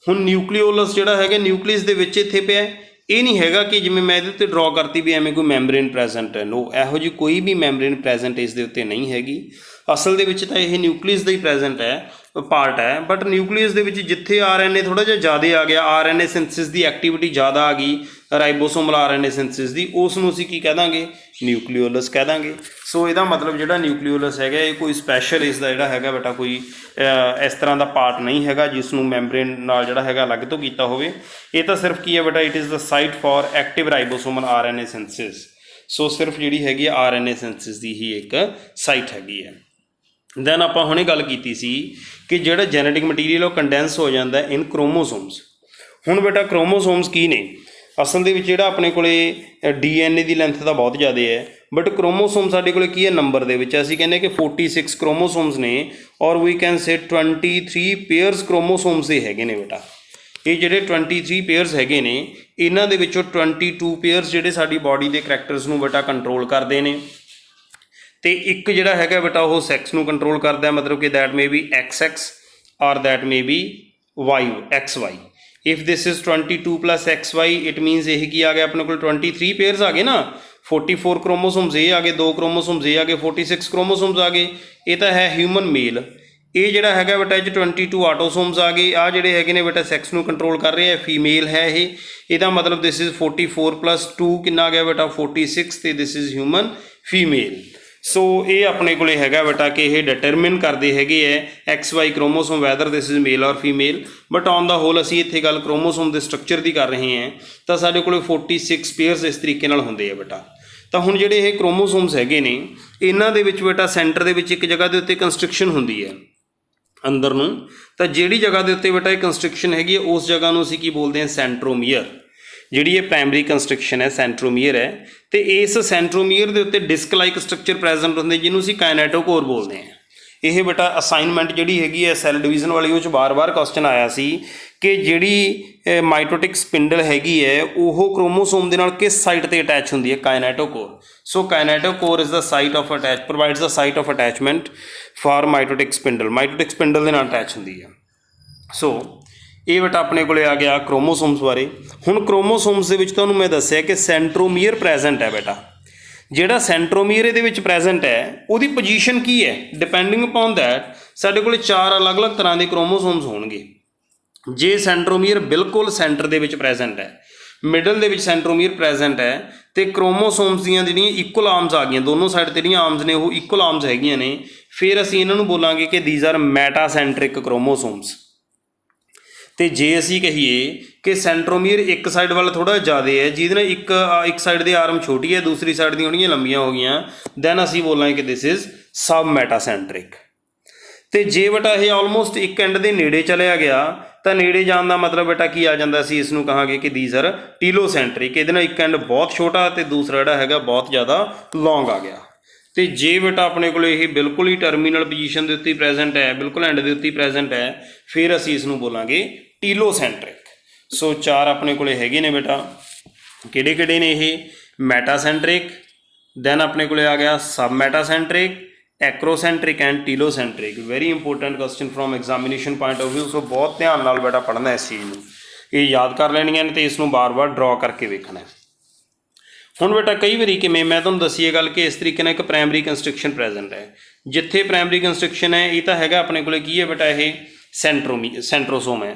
ਹੁਣ ਨਿਊਕਲੀਓਲਸ ਜਿਹੜਾ ਹੈਗਾ ਨਿਊਕਲੀਅਸ ਦੇ ਵਿੱਚ ਇੱਥੇ ਪਿਆ। ਇਹ ਨਹੀਂ ਹੈਗਾ ਕਿ ਜਿਵੇਂ ਮੈਂ ਇਹਦੇ ਉੱਤੇ ਡਰਾ ਕਰਤੀ ਵੀ ਐਵੇਂ ਕੋਈ ਮੈਂਬਰੇਨ ਪ੍ਰੈਜ਼ੈਂਟ ਹੈ। ਨੋ, ਇਹੋ ਜਿਹੀ ਕੋਈ ਵੀ ਮੈਂਬਰੇਨ ਪ੍ਰੈਜ਼ੈਂਟ ਇਸ ਦੇ ਉੱਤੇ ਨਹੀਂ ਹੈਗੀ। ਅਸਲ ਦੇ ਵਿੱਚ ਤਾਂ ਇਹ ਨਿਊਕਲੀਅਸ ਦਾ ਹੀ ਪ੍ਰੈਜ਼ੈਂਟ ਹੈ, ਪਾਰਟ ਹੈ। ਬਟ ਨਿਊਕਲੀਅਸ ਦੇ ਵਿੱਚ ਜਿੱਥੇ RNA ਥੋੜ੍ਹਾ ਜਿਹਾ ਜ਼ਿਆਦਾ ਆ ਗਿਆ, RNA ਸਿੰਥਸਿਸ ਦੀ ਐਕਟੀਵਿਟੀ ਜ਼ਿਆਦਾ ਆ ਗਈ ਰਾਈਬੋਸੋਮਲ RNA ਸਿੰਥਸਿਸ ਦੀ, ਉਸ ਨੂੰ ਅਸੀਂ ਕੀ ਕਹਿ ਦਾਂਗੇ? ਨਿਊਕਲੀਓਲਸ ਕਹਿ ਦਾਂਗੇ। ਸੋ ਇਹਦਾ ਮਤਲਬ ਜਿਹੜਾ ਨਿਊਕਲੀਓਲਸ ਹੈਗਾ ਇਹ ਕੋਈ ਸਪੈਸ਼ਲ ਇਸ ਦਾ ਜਿਹੜਾ ਹੈਗਾ ਬੇਟਾ ਕੋਈ ਇਸ ਤਰ੍ਹਾਂ ਦਾ ਪਾਰਟ ਨਹੀਂ ਹੈਗਾ ਜਿਸ ਨੂੰ ਮੈਂਬਰੇਨ ਨਾਲ ਜਿਹੜਾ ਹੈਗਾ ਅਲੱਗ ਤੋਂ ਕੀਤਾ ਹੋਵੇ। ਇਹ ਤਾਂ ਸਿਰਫ ਕੀ ਹੈ ਬੇਟਾ? It is the site for active ribosomal RNA synthesis. So ਸਿਰਫ ਜਿਹੜੀ ਹੈਗੀ ਆ RNA ਸਿੰਥਸਿਸ ਦੀ ਹੀ ਇੱਕ ਸਾਈਟ ਹੈਗੀ ਹੈ। ਦੈਨ ਆਪਾਂ ਹੁਣੇ ਗੱਲ ਕੀਤੀ ਸੀ ਕਿ ਜਿਹੜਾ ਜੈਨੇਟਿਕ ਮਟੀਰੀਅਲ ਉਹ ਕੰਡੈਂਸ ਹੋ ਜਾਂਦਾ ਇਨ ਕ੍ਰੋਮੋਸੋਮਸ। ਹੁਣ ਬੇਟਾ ਕ੍ਰੋਮੋਸੋਮਸ ਕੀ ਨੇ? ਅਸਲ ਦੇ ਵਿੱਚ ਜਿਹੜਾ ਆਪਣੇ ਕੋਲੇ DNA ਦੀ ਲੈਂਥ ਤਾਂ ਬਹੁਤ ਜ਼ਿਆਦਾ ਹੈ ਬਟ ਕ੍ਰੋਮੋਸੋਮ ਸਾਡੇ ਕੋਲੇ ਕੀ ਹੈ ਨੰਬਰ ਦੇ ਵਿੱਚ? ਅਸੀਂ ਕਹਿੰਦੇ ਕਿ 46 ਕ੍ਰੋਮੋਸੋਮਸ ਨੇ ਔਰ ਵੀ ਕੈਨ ਸੇ 23 ਪੇਅਰਸ ਕ੍ਰੋਮੋਸੋਮਸ ਦੇ ਹੈਗੇ ਨੇ ਬੇਟਾ। ਇਹ ਜਿਹੜੇ 23 ਪੇਅਰਸ ਹੈਗੇ ਨੇ ਇਹਨਾਂ ਦੇ ਵਿੱਚੋਂ 22 ਪੇਅਰਸ ਜਿਹੜੇ ਸਾਡੀ ਬਾਡੀ ਦੇ ਕਰੈਕਟਰਸ ਨੂੰ ਬੇਟਾ ਕੰਟਰੋਲ ਕਰਦੇ ਨੇ ਤੇ ਇੱਕ ਜਿਹੜਾ ਹੈਗਾ ਬੇਟਾ ਉਹ ਸੈਕਸ ਨੂੰ ਕੰਟਰੋਲ ਕਰਦਾ, ਮਤਲਬ ਕਿ ਦੈਟ ਮੇ ਬੀ XX ਔਰ that may be XY। If this is 22 + XY it means ਇਹ ਕੀ ਆ ਗਿਆ ਆਪਣੇ ਕੋਲ 23 ਪੇਅਰਸ ਆ ਗਏ ਨਾ। 44 ਕ੍ਰੋਮੋਸੋਮਸ ਇਹ ਆ ਗਏ, 2 ਕ੍ਰੋਮੋਸੋਮਸ ਇਹ ਆ ਗਏ, 46 ਕ੍ਰੋਮੋਸੋਮਸ ਆ ਗਏ। ਇਹ ਤਾਂ ਹੈ ਹਿਊਮਨ ਮੇਲ। ਇਹ ਜਿਹੜਾ ਹੈਗਾ ਬੇਟਾ ਇਹ 'ਚ 22 ਆਟੋਸੋਮਸ ਆ ਗਏ। ਆਹ ਜਿਹੜੇ ਹੈਗੇ ਨੇ ਬੇਟਾ ਸੈਕਸ ਨੂੰ ਕੰਟਰੋਲ ਕਰ ਰਹੇ ਆ, ਫੀਮੇਲ ਹੈ ਇਹ। ਇਹਦਾ ਮਤਲਬ ਦਿਸ ਇਜ਼ 44 + 2 ਕਿੰਨਾ ਆ ਗਿਆ ਬੇਟਾ? 46 ਤੇ ਦਿਸ ਇਜ਼ ਹਿਊਮਨ ਫੀਮੇਲ। ਸੋ ਇਹ ਆਪਣੇ ਕੋਲੇ ਹੈਗਾ ਬੇਟਾ ਕਿ ਇਹ ਡਿਟਰਮਿਨ ਕਰਦੇ ਹੈਗੇ ਹੈ XY chromosome whether this is male or female. But on the whole ਅਸੀਂ ਇੱਥੇ ਗੱਲ ਕ੍ਰੋਮੋਸੋਮ ਦੇ ਸਟਰਕਚਰ ਦੀ ਕਰ ਰਹੇ ਹਾਂ ਤਾਂ ਸਾਡੇ ਕੋਲੇ 46 ਪੇਅਰਸ ਇਸ ਤਰੀਕੇ ਨਾਲ ਹੁੰਦੇ ਆ ਬੇਟਾ। ਤਾਂ ਹੁਣ ਜਿਹੜੇ ਇਹ ਕ੍ਰੋਮੋਸੋਮਸ ਹੈਗੇ ਨੇ ਇਹਨਾਂ ਦੇ ਵਿੱਚ ਬੇਟਾ ਸੈਂਟਰ ਦੇ ਵਿੱਚ ਇੱਕ ਜਗ੍ਹਾ ਦੇ ਉੱਤੇ ਕੰਸਟ੍ਰਿਕਸ਼ਨ ਹੁੰਦੀ ਹੈ ਅੰਦਰ ਨੂੰ। ਤਾਂ ਜਿਹੜੀ ਜਗ੍ਹਾ ਦੇ ਉੱਤੇ ਬੇਟਾ ਇਹ ਕੰਸਟ੍ਰਿਕਸ਼ਨ ਹੈਗੀ ਹੈ ਉਸ ਜਗ੍ਹਾ ਨੂੰ ਅਸੀਂ ਕੀ ਬੋਲਦੇ ਹਾਂ? ਸੈਂਟਰੋਮੀਅਰ। ਜਿਹੜੀ ਇਹ ਪ੍ਰਾਇਮਰੀ ਕੰਸਟ੍ਰਕਸ਼ਨ ਹੈ ਸੈਂਟਰੋਮੀਅਰ ਹੈ ਤੇ ਇਸ ਸੈਂਟਰੋਮੀਅਰ ਦੇ ਉੱਤੇ ਡਿਸਕ ਲਾਈਕ ਸਟਰਕਚਰ ਪ੍ਰੈਜ਼ੈਂਟ ਹੁੰਦੇ ਜਿਹਨੂੰ ਅਸੀਂ ਕਾਇਨੈਟੋਕੋਰ ਬੋਲਦੇ ਹਾਂ। ਇਹ ਬੇਟਾ ਅਸਾਈਨਮੈਂਟ ਜਿਹੜੀ ਹੈਗੀ ਹੈ ਸੈੱਲ ਡਿਵੀਜ਼ਨ ਵਾਲੀ ਉਹ 'ਚ ਵਾਰ-ਵਾਰ ਕੁਐਸਚਨ ਆਇਆ ਸੀ ਕਿ ਜਿਹੜੀ ਮਾਈਟੋਟਿਕ ਸਪਿੰਡਲ ਹੈਗੀ ਹੈ ਉਹ ਕ੍ਰੋਮੋਸੋਮ ਦੇ ਨਾਲ ਕਿਸ ਸਾਈਟ ਤੇ ਅਟੈਚ ਹੁੰਦੀ ਹੈ? Kinetochore. So kinetochore is the site of attach provides the site of attachment for mitotic spindle. Mitotic spindle ਦੇ ਨਾਲ ਅਟੈਚ ਹੁੰਦੀ ਹੈ। ਸੋ ਇਹ ਬੇਟਾ ਆਪਣੇ ਕੋਲੇ ਆ ਗਿਆ ਕ੍ਰੋਮੋਸੋਮਸ ਬਾਰੇ। ਹੁਣ ਕ੍ਰੋਮੋਸੋਮਸ ਦੇ ਵਿੱਚ ਤੁਹਾਨੂੰ ਮੈਂ ਦੱਸਿਆ ਕਿ ਸੈਂਟਰੋਮੀਅਰ ਪ੍ਰੈਜ਼ੈਂਟ ਹੈ ਬੇਟਾ। ਜਿਹੜਾ ਸੈਂਟਰੋਮੀਅਰ ਇਹਦੇ ਵਿੱਚ ਪ੍ਰੈਜ਼ੈਂਟ ਹੈ ਉਹਦੀ ਪੋਜੀਸ਼ਨ ਕੀ ਹੈ? ਡਿਪੈਂਡਿੰਗ ਅਪੋਨ ਦੈਟ ਸਾਡੇ ਕੋਲੇ 4 ਅਲੱਗ-ਅਲੱਗ ਤਰ੍ਹਾਂ ਦੇ ਕ੍ਰੋਮੋਸੋਮਸ ਹੋਣਗੇ। ਜੇ ਸੈਂਟਰੋਮੀਅਰ ਬਿਲਕੁਲ ਸੈਂਟਰ ਦੇ ਵਿੱਚ ਪ੍ਰੈਜ਼ੈਂਟ ਹੈ ਮਿਡਲ ਦੇ ਵਿੱਚ ਸੈਂਟਰੋਮੀਅਰ ਪ੍ਰੈਜ਼ੈਂਟ ਹੈ ਤੇ ਕ੍ਰੋਮੋਸੋਮਸ ਦੀਆਂ ਜਿਹੜੀਆਂ ਇਕੁਅਲ ਆਰਮਸ ਆ ਗਈਆਂ, ਦੋਨੋਂ ਸਾਈਡ ਤੇ ਜਿਹੜੀਆਂ ਆਰਮਸ ਨੇ ਉਹ ਇਕੁਅਲ ਆਰਮਸ ਹੈਗੀਆਂ ਨੇ, ਫਿਰ ਅਸੀਂ ਇਹਨਾਂ ਨੂੰ ਬੋਲਾਂਗੇ ਕਿ ਦੀਜ਼ ਆਰ ਮੈਟਾਸੈਂਟਰਿਕ ਕ੍ਰੋਮੋਸੋਮਸ। ਤੇ ਜੇ ਅਸੀਂ ਕਹੀਏ ਕਿ ਸੈਂਟਰੋਮੀਅਰ ਇੱਕ ਸਾਈਡ ਵੱਲ ਥੋੜ੍ਹਾ ਜ਼ਿਆਦਾ ਹੈ, ਜਿਹਦੇ ਨਾਲ ਇੱਕ ਸਾਈਡ ਦੀ ਆਰਮ ਛੋਟੀ ਹੈ, ਦੂਸਰੀ ਸਾਈਡ ਦੀਆਂ ਉਹਦੀਆਂ ਲੰਬੀਆਂ ਹੋ ਗਈਆਂ, ਦੈਨ ਅਸੀਂ ਬੋਲਾਂਗੇ ਕਿ ਦਿਸ ਇਜ਼ ਸਬ ਮੈਟਾਸੈਂਟਰਿਕ। ਤੇ ਜੇ ਬੇਟਾ ਇਹ ਆਲਮੋਸਟ ਇੱਕ ਐਂਡ ਦੇ ਨੇੜੇ ਚਲਿਆ ਗਿਆ ਤਾਂ ਨੇੜੇ ਜਾਣ ਦਾ ਮਤਲਬ ਬੇਟਾ ਕੀ ਆ ਜਾਂਦਾ, ਅਸੀਂ ਇਸ ਨੂੰ ਕਹਾਂਗੇ ਕਿ ਦੀਜ਼ ਆਰ ਟੀਲੋਸੈਂਟਰਿਕ। ਇਹਦੇ ਨਾਲ ਇੱਕ ਐਂਡ ਬਹੁਤ ਛੋਟਾ ਤੇ ਦੂਸਰਾ ਜਿਹੜਾ ਹੈਗਾ ਬਹੁਤ ਜ਼ਿਆਦਾ ਲੌਂਗ ਆ ਗਿਆ। ਤੇ ਜੇ ਬੇਟਾ ਆਪਣੇ ਕੋਲ ਇਹ ਬਿਲਕੁਲ ਹੀ ਟਰਮੀਨਲ ਪੋਜੀਸ਼ਨ ਦੇ ਉੱਤੇ ਪ੍ਰੈਜ਼ੈਂਟ ਹੈ, ਬਿਲਕੁਲ ਐਂਡ ਦੇ ਉੱਤੇ ਪ੍ਰੈਜ਼ੈਂਟ ਹੈ, ਫਿਰ ਅਸੀਂ ਇਸ ਨੂੰ ਬੋਲਾਂਗੇ ਟੀਲੋਸੈਂਟਰਿਕ। ਸੋ 4 ਆਪਣੇ ਕੋਲੇ ਹੈਗੇ ਨੇ ਬੇਟਾ, ਕਿਹੜੇ ਕਿਹੜੇ ਨੇ ਇਹ? ਮੈਟਾਸੈਂਟਰਿਕ, ਦੈਨ ਆਪਣੇ ਕੋਲੇ ਆ ਗਿਆ sub metacentric, acrocentric and telocentric. Very important question from examination point of view. So ਬਹੁਤ ਧਿਆਨ ਨਾਲ ਬੇਟਾ ਪੜ੍ਹਨਾ ਇਸ ਚੀਜ਼ ਨੂੰ, ਇਹ ਯਾਦ ਕਰ ਲੈਣੀਆਂ ਨੇ ਤੇ ਇਸ ਨੂੰ ਬਾਰ-ਬਾਰ ਡਰਾ ਕਰਕੇ ਵੇਖਣਾ। ਹੁਣ ਬੇਟਾ ਕਈ ਵਾਰੀ ਕਿਵੇਂ, ਮੈਂ ਤੁਹਾਨੂੰ ਦੱਸੀ ਇਹ ਗੱਲ ਕਿ ਇਸ ਤਰੀਕੇ ਨਾਲ ਇੱਕ ਪ੍ਰਾਇਮਰੀ ਕੰਸਟਰਕਸ਼ਨ ਪ੍ਰੈਜ਼ੈਂਟ ਹੈ। ਜਿੱਥੇ ਪ੍ਰਾਇਮਰੀ ਕੰਸਟਰਕਸ਼ਨ ਹੈ ਇਹ ਤਾਂ ਹੈਗਾ ਆਪਣੇ ਕੋਲੇ ਕੀ ਹੈ ਬੇਟਾ, ਇਹ ਸੈਂਟਰੋਸੋਮ ਹੈ,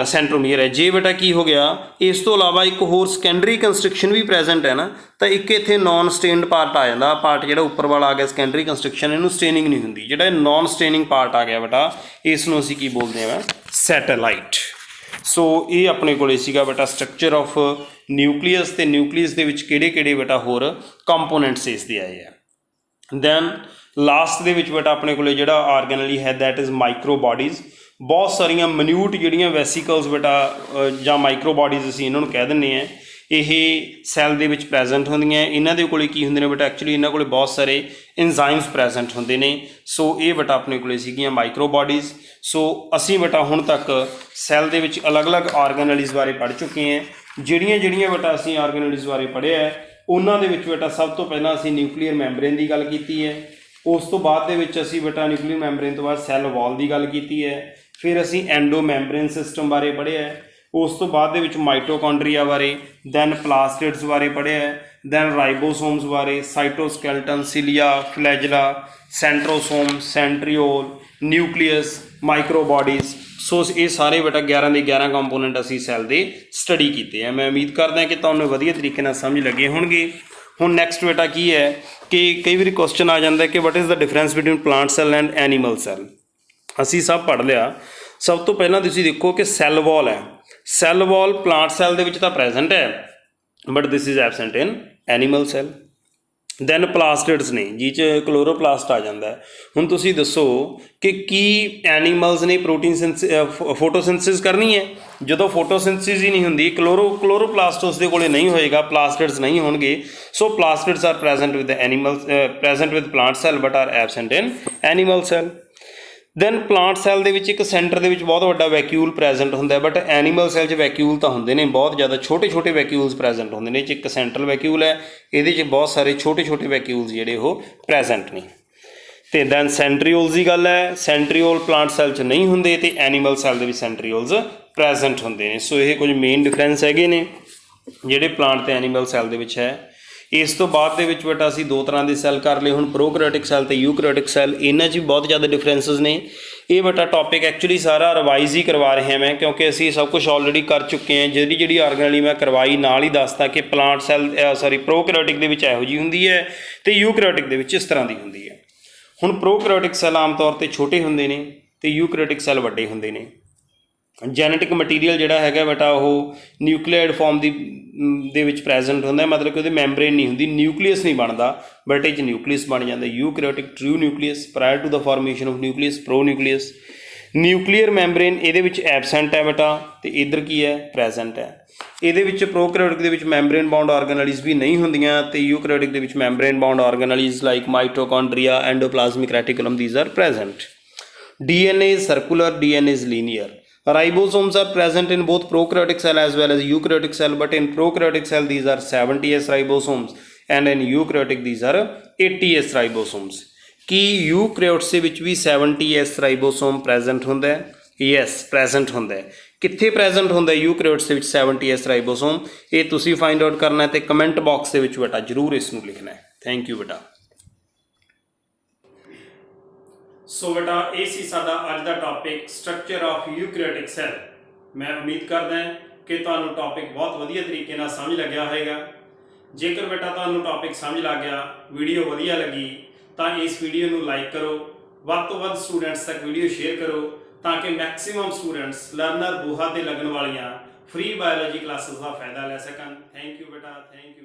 ਸੈਂਟਰੋਮੀਅਰ ਹੈ। ਜੇ ਬੇਟਾ ਕੀ ਹੋ ਗਿਆ, ਇਸ ਤੋਂ ਇਲਾਵਾ ਇੱਕ ਹੋਰ ਸੈਕੰਡਰੀ ਕੰਸਟਰਕਸ਼ਨ ਵੀ ਪ੍ਰੈਜ਼ੈਂਟ ਹੈ ਨਾ, ਤਾਂ ਇੱਕ ਇੱਥੇ ਨੋਨ ਸਟੇਨਡ ਪਾਰਟ ਆ ਜਾਂਦਾ। ਪਾਰਟ ਜਿਹੜਾ ਉੱਪਰ ਵਾਲਾ ਆ ਗਿਆ ਸੈਕੰਡਰੀ ਕੰਸਟਰਕਸ਼ਨ, ਇਹਨੂੰ ਸਟੇਨਿੰਗ ਨਹੀਂ ਹੁੰਦੀ। ਜਿਹੜਾ ਇਹ ਨੋਨ ਸਟੇਨਿੰਗ ਪਾਰਟ ਆ ਗਿਆ ਬੇਟਾ, ਇਸ ਨੂੰ ਅਸੀਂ ਕੀ ਬੋਲਦੇ ਹਾਂ, ਸੈਟੇਲਾਈਟ। ਸੋ ਇਹ ਆਪਣੇ ਕੋਲੇ ਸੀਗਾ ਬੇਟਾ ਸਟਰਕਚਰ ਆਫ ਨਿਊਕਲੀਅਸ, ਤੇ ਨਿਊਕਲੀਅਸ ਦੇ ਵਿੱਚ ਕਿਹੜੇ ਕਿਹੜੇ ਬੇਟਾ ਹੋਰ ਕੰਪੋਨੈਂਟਸ ਇਸ ਦੇ ਆਏ ਆ। ਦੈਨ ਲਾਸਟ ਦੇ ਵਿੱਚ ਬੇਟਾ ਆਪਣੇ ਕੋਲੇ ਜਿਹੜਾ ਆਰਗੈਨਲੀ ਹੈ ਦੈਟ ਇਜ਼ ਮਾਈਕਰੋ ਬਾਡੀਜ਼। ਬਹੁਤ ਸਾਰੀਆਂ ਮਨਿਊਟ ਜਿਹੜੀਆਂ ਵੈਸੀਕਲਸ ਬੇਟਾ ਜਾਂ ਮਾਈਕਰੋ ਬਾਡੀਜ਼ ਅਸੀਂ ਇਹਨਾਂ ਨੂੰ ਕਹਿ ਦਿੰਦੇ ਹਾਂ, ਇਹ ਸੈੱਲ ਦੇ ਵਿੱਚ ਪ੍ਰੈਜ਼ੈਂਟ ਹੁੰਦੀਆਂ। ਇਹਨਾਂ ਦੇ ਕੋਲੇ ਕੀ ਹੁੰਦੇ ਨੇ ਬੇਟਾ, ਐਕਚੁਅਲੀ ਇਹਨਾਂ ਕੋਲੇ ਬਹੁਤ ਸਾਰੇ ਇੰਜ਼ਾਈਮਸ ਪ੍ਰੈਜ਼ੈਂਟ ਹੁੰਦੇ ਨੇ। ਸੋ ਇਹ ਬੇਟਾ ਆਪਣੇ ਕੋਲੇ ਸੀਗੀਆਂ ਮਾਈਕਰੋ ਬਾਡੀਜ਼। ਸੋ ਅਸੀਂ ਬੇਟਾ ਹੁਣ ਤੱਕ ਸੈੱਲ ਦੇ ਵਿੱਚ ਅਲੱਗ-ਅਲੱਗ ਆਰਗੈਨਲੀਜ਼ ਬਾਰੇ ਪੜ੍ਹ ਚੁੱਕੇ ਹਾਂ। ਜਿਹੜੀਆਂ ਬੇਟਾ ਅਸੀਂ ਆਰਗੈਨਲੀਜ਼ ਬਾਰੇ ਪੜ੍ਹਿਆ ਹੈ, ਉਹਨਾਂ ਦੇ ਵਿੱਚ ਬੇਟਾ ਸਭ ਤੋਂ ਪਹਿਲਾਂ ਅਸੀਂ ਨਿਊਕਲੀਅਰ ਮੈਂਬਰੇਨ ਦੀ ਗੱਲ ਕੀਤੀ ਹੈ। ਉਸ ਤੋਂ ਬਾਅਦ ਦੇ ਵਿੱਚ ਅਸੀਂ ਬੇਟਾ ਨਿਊਕਲੀਅਰ ਮੈਂਬਰੇਨ ਤੋਂ ਬਾਅਦ ਸੈੱਲ ਵਾਲ ਦੀ ਗੱਲ ਕੀਤੀ ਹੈ। ਫਿਰ ਅਸੀਂ ਐਂਡੋ ਮੈਂਬਰੇਨ ਸਿਸਟਮ ਬਾਰੇ ਪੜ੍ਹਿਆ ਹੈ। ਉਸ ਤੋਂ ਬਾਅਦ ਦੇ ਵਿੱਚ ਮਾਈਟੋਕੌਂਡਰੀਆ ਬਾਰੇ, ਦੈਨ ਪਲਾਸਟਿਡਸ ਬਾਰੇ ਪੜ੍ਹਿਆ ਹੈ, ਦੈਨ ਰਾਈਬੋਸੋਮਸ ਬਾਰੇ, ਸਾਈਟੋਸਕੈਲਟਨ, ਸਿਲੀਆ, ਫਲੈਜਲਾ, ਸੈਂਟਰੋਸੋਮ, ਸੈਂਟਰੀਓਲ, ਨਿਊਕਲੀਅਸ, ਮਾਈਕਰੋ ਬਾਡੀਜ਼। ਸੋ ਇਹ ਸਾਰੇ ਬੇਟਾ 11 ਦੇ 11 ਕੰਪੋਨੈਂਟ ਅਸੀਂ ਸੈੱਲ ਦੇ ਸਟੱਡੀ ਕੀਤੇ ਆ। ਮੈਂ ਉਮੀਦ ਕਰਦਾ ਕਿ ਤੁਹਾਨੂੰ ਵਧੀਆ ਤਰੀਕੇ ਨਾਲ ਸਮਝ ਲੱਗੇ ਹੋਣਗੇ। ਹੁਣ ਨੈਕਸਟ ਬੇਟਾ ਕੀ ਹੈ ਕਿ ਕਈ ਵਾਰੀ ਕੁਐਸਚਨ ਆ ਜਾਂਦਾ ਕਿ what is the difference between plant cell and animal cell. ਅਸੀਂ ਸਭ ਪੜ੍ਹ ਲਿਆ। ਸਭ ਤੋਂ ਪਹਿਲਾਂ ਤੁਸੀਂ ਦੇਖੋ ਕਿ ਸੈੱਲ ਵਾਲ ਹੈ। ਸੈੱਲ ਵਾਲ ਪਲਾਂਟ ਸੈੱਲ ਦੇ ਵਿੱਚ ਤਾਂ ਪ੍ਰੈਜ਼ੈਂਟ ਹੈ, but this is absent in animal cell. Then plastids ਨੇ, ਜਿਹ 'ਚ ਕਲੋਰੋਪਲਾਸਟ ਆ ਜਾਂਦਾ। ਹੁਣ ਤੁਸੀਂ ਦੱਸੋ ਕਿ ਕੀ ਐਨੀਮਲਸ ਨੇ ਪ੍ਰੋਟੀਨ ਫੋਟੋਸਿੰਥਸਿਸ ਕਰਨੀ ਹੈ? ਜਦੋਂ ਫੋਟੋਸਿੰਥਸਿਸ ਹੀ ਨਹੀਂ ਹੁੰਦੀ, ਕਲੋਰੋਪਲਾਸਟ ਉਸ ਦੇ ਕੋਲੇ ਨਹੀਂ ਹੋਏਗਾ, ਪਲਾਸਟਿਡਸ ਨਹੀਂ ਹੋਣਗੇ। So plastids are present with animal, present with plant cell but are absent in animal cell. Then plant cell ਦੇ ਵਿੱਚ ਇੱਕ ਸੈਂਟਰ ਦੇ ਵਿੱਚ ਬਹੁਤ ਵੱਡਾ ਵੈਕਿਊਲ ਪ੍ਰੈਜ਼ੈਂਟ ਹੁੰਦਾ, ਬਟ ਐਨੀਮਲ ਸੈੱਲ 'ਚ ਵੈਕਿਊਲ ਤਾਂ ਹੁੰਦੇ ਨੇ ਬਹੁਤ ਜ਼ਿਆਦਾ, ਛੋਟੇ ਛੋਟੇ ਵੈਕਿਊਲਸ ਪ੍ਰੈਜ਼ੈਂਟ ਹੁੰਦੇ ਨੇ। ਇਹ 'ਚ ਇੱਕ ਸੈਂਟਰਲ ਵੈਕਿਊਲ ਹੈ, ਇਹਦੇ 'ਚ ਬਹੁਤ ਸਾਰੇ ਛੋਟੇ ਛੋਟੇ ਵੈਕਿਊਲਸ ਜਿਹੜੇ ਉਹ ਪ੍ਰੈਜ਼ੈਂਟ ਨੇ। ਅਤੇ ਦੈਨ ਸੈਂਟਰੀਓਲਸ ਦੀ ਗੱਲ ਹੈ, ਸੈਂਟਰੀਓਲ ਪਲਾਂਟ ਸੈੱਲ 'ਚ ਨਹੀਂ ਹੁੰਦੇ ਅਤੇ ਐਨੀਮਲ ਸੈੱਲ ਦੇ ਵਿੱਚ ਸੈਂਟਰੀਓਲਸ ਪ੍ਰੈਜ਼ੈਂਟ ਹੁੰਦੇ ਨੇ। ਸੋ ਇਹ ਕੁਝ ਮੇਨ ਡਿਫਰੈਂਸ ਹੈਗੇ ਨੇ ਜਿਹੜੇ ਪਲਾਂਟ ਅਤੇ ਐਨੀਮਲ ਸੈੱਲ ਦੇ ਵਿੱਚ ਹੈ। ਇਸ ਤੋਂ ਬਾਅਦ ਦੇ ਵਿੱਚ ਬੇਟਾ ਅਸੀਂ 2 ਤਰ੍ਹਾਂ ਦੇ ਸੈੱਲ ਕਰ ਲਏ ਹੁਣ, ਪ੍ਰੋਕੈਰੀਓਟਿਕ ਸੈੱਲ ਅਤੇ ਯੂਕੈਰੀਓਟਿਕ ਸੈੱਲ। ਇਹਨਾਂ 'ਚ ਵੀ ਬਹੁਤ ਜ਼ਿਆਦਾ ਡਿਫਰੈਂਸਿਸ ਨੇ। ਇਹ ਬੇਟਾ ਟੌਪਿਕ ਐਕਚੁਅਲੀ ਸਾਰਾ ਰਿਵਾਈਜ਼ ਹੀ ਕਰਵਾ ਰਿਹਾ ਮੈਂ, ਕਿਉਂਕਿ ਅਸੀਂ ਸਭ ਕੁਝ ਆਲਰੇਡੀ ਕਰ ਚੁੱਕੇ ਹਾਂ। ਜਿਹੜੀ ਆਰਗੈਨਲੀ ਮੈਂ ਕਰਵਾਈ ਨਾਲ ਹੀ ਦੱਸਤਾ ਕਿ ਪਲਾਂਟ ਸੈੱਲ ਪ੍ਰੋਕੈਰੀਓਟਿਕ ਦੇ ਵਿੱਚ ਇਹੋ ਜਿਹੀ ਹੁੰਦੀ ਹੈ ਅਤੇ ਯੂਕੈਰੀਓਟਿਕ ਦੇ ਵਿੱਚ ਇਸ ਤਰ੍ਹਾਂ ਦੀ ਹੁੰਦੀ ਹੈ। ਹੁਣ ਪ੍ਰੋਕੈਰੀਓਟਿਕ ਸੈੱਲ ਆਮ ਤੌਰ 'ਤੇ ਛੋਟੇ ਹੁੰਦੇ ਨੇ ਅਤੇ ਯੂਕੈਰੀਓਟਿਕ ਸੈੱਲ ਵੱਡੇ ਹੁੰਦੇ ਨੇ। ਜੈਨੇਟਿਕ ਮਟੀਰੀਅਲ ਜਿਹੜਾ ਹੈਗਾ ਬੇਟਾ ਉਹ ਨਿਊਕਲੀਆਇਡ ਫਾਰਮ ਦੇ ਵਿੱਚ ਪ੍ਰੈਜ਼ੈਂਟ ਹੁੰਦਾ, ਮਤਲਬ ਕਿ ਉਹਦੇ ਮੈਂਬਰੇਨ ਨਹੀਂ ਹੁੰਦੀ, ਨਿਊਕਲੀਅਸ ਨਹੀਂ ਬਣਦਾ, ਬਟ ਇਹ 'ਚ ਨਿਊਕਲੀਅਸ ਬਣ ਜਾਂਦਾ। Eukaryotic true nucleus, prior to the formation of nucleus pro nucleus. Nuclear membrane ਇਹਦੇ ਵਿੱਚ ਐਬਸੈਂਟ ਹੈ ਬੇਟਾ, ਅਤੇ ਇੱਧਰ ਕੀ ਹੈ, ਪ੍ਰੈਜ਼ੈਂਟ ਹੈ। ਇਹਦੇ ਵਿੱਚ ਪ੍ਰੋਕੈਰੀਓਟਿਕ ਦੇ ਵਿੱਚ ਮੈਂਬਰੇਨ ਬਾਉਂਡ ਆਰਗੈਨਲੀਜ਼ ਵੀ ਨਹੀਂ ਹੁੰਦੀਆਂ, ਅਤੇ ਯੂਕੈਰੀਓਟਿਕ ਦੇ ਵਿੱਚ membrane bound organelles like mitochondria, endoplasmic reticulum, these are present. DNA is circular, DNA is linear. Ribosomes are present in both prokaryotic cell as well as eukaryotic cell, but in prokaryotic cell these are 70s ribosomes and in eukaryotic these are 80s ribosomes. ਕੀ यूkaryotes ਦੇ ਵਿੱਚ ਵੀ 70s ਰਾਈਬੋਸੋਮ present ਹੁੰਦਾ ਹੈ? Yes, present ਹੁੰਦਾ ਹੈ। ਕਿੱਥੇ present ਹੁੰਦਾ ਹੈ यूkaryotes ਦੇ ਵਿੱਚ 70s ਰਾਈਬੋਸੋਮ? ਇਹ ਤੁਸੀਂ ਫਾਈਂਡ ਆਊਟ ਕਰਨਾ ਹੈ ਅਤੇ ਕਮੈਂਟ ਬਾਕਸ ਦੇ ਵਿੱਚ ਬੇਟਾ ਜ਼ਰੂਰ ਇਸ ਨੂੰ ਲਿਖਣਾ ਹੈ। ਥੈਂਕ ਯੂ ਬੇਟਾ। ਸੋ ਬੇਟਾ ਇਹ ਸੀ ਸਾਡਾ ਅੱਜ ਦਾ ਟੌਪਿਕ ਸਟਰਕਚਰ ਆਫ ਯੂਕੈਰੀਓਟਿਕ ਸੈੱਲ। ਮੈਂ ਉਮੀਦ ਕਰਦਾ ਕਿ ਤੁਹਾਨੂੰ ਟੌਪਿਕ ਬਹੁਤ ਵਧੀਆ ਤਰੀਕੇ ਨਾਲ ਸਮਝ ਲੱਗਿਆ ਹੋਵੇਗਾ। ਜੇਕਰ ਬੇਟਾ ਤੁਹਾਨੂੰ ਟੌਪਿਕ ਸਮਝ ਲੱਗ ਗਿਆ, ਵੀਡੀਓ ਵਧੀਆ ਲੱਗੀ ਤਾਂ ਇਸ ਵੀਡੀਓ ਨੂੰ ਲਾਈਕ ਕਰੋ, ਵੱਧ ਤੋਂ ਵੱਧ ਸਟੂਡੈਂਟਸ ਤੱਕ ਵੀਡੀਓ ਸ਼ੇਅਰ ਕਰੋ ਤਾਂ ਕਿ ਮੈਕਸਿਮਮ ਸਟੂਡੈਂਟਸ ਲਰਨਰ ਬੂਹਾ ਤੇ ਲੱਗਣ ਵਾਲੀਆਂ ਫ੍ਰੀ ਬਾਇਓਲੋਜੀ ਕਲਾਸਿਸ ਦਾ ਫਾਇਦਾ ਲੈ ਸਕਣ। ਥੈਂਕ ਯੂ ਬੇਟਾ, ਥੈਂਕ ਯੂ।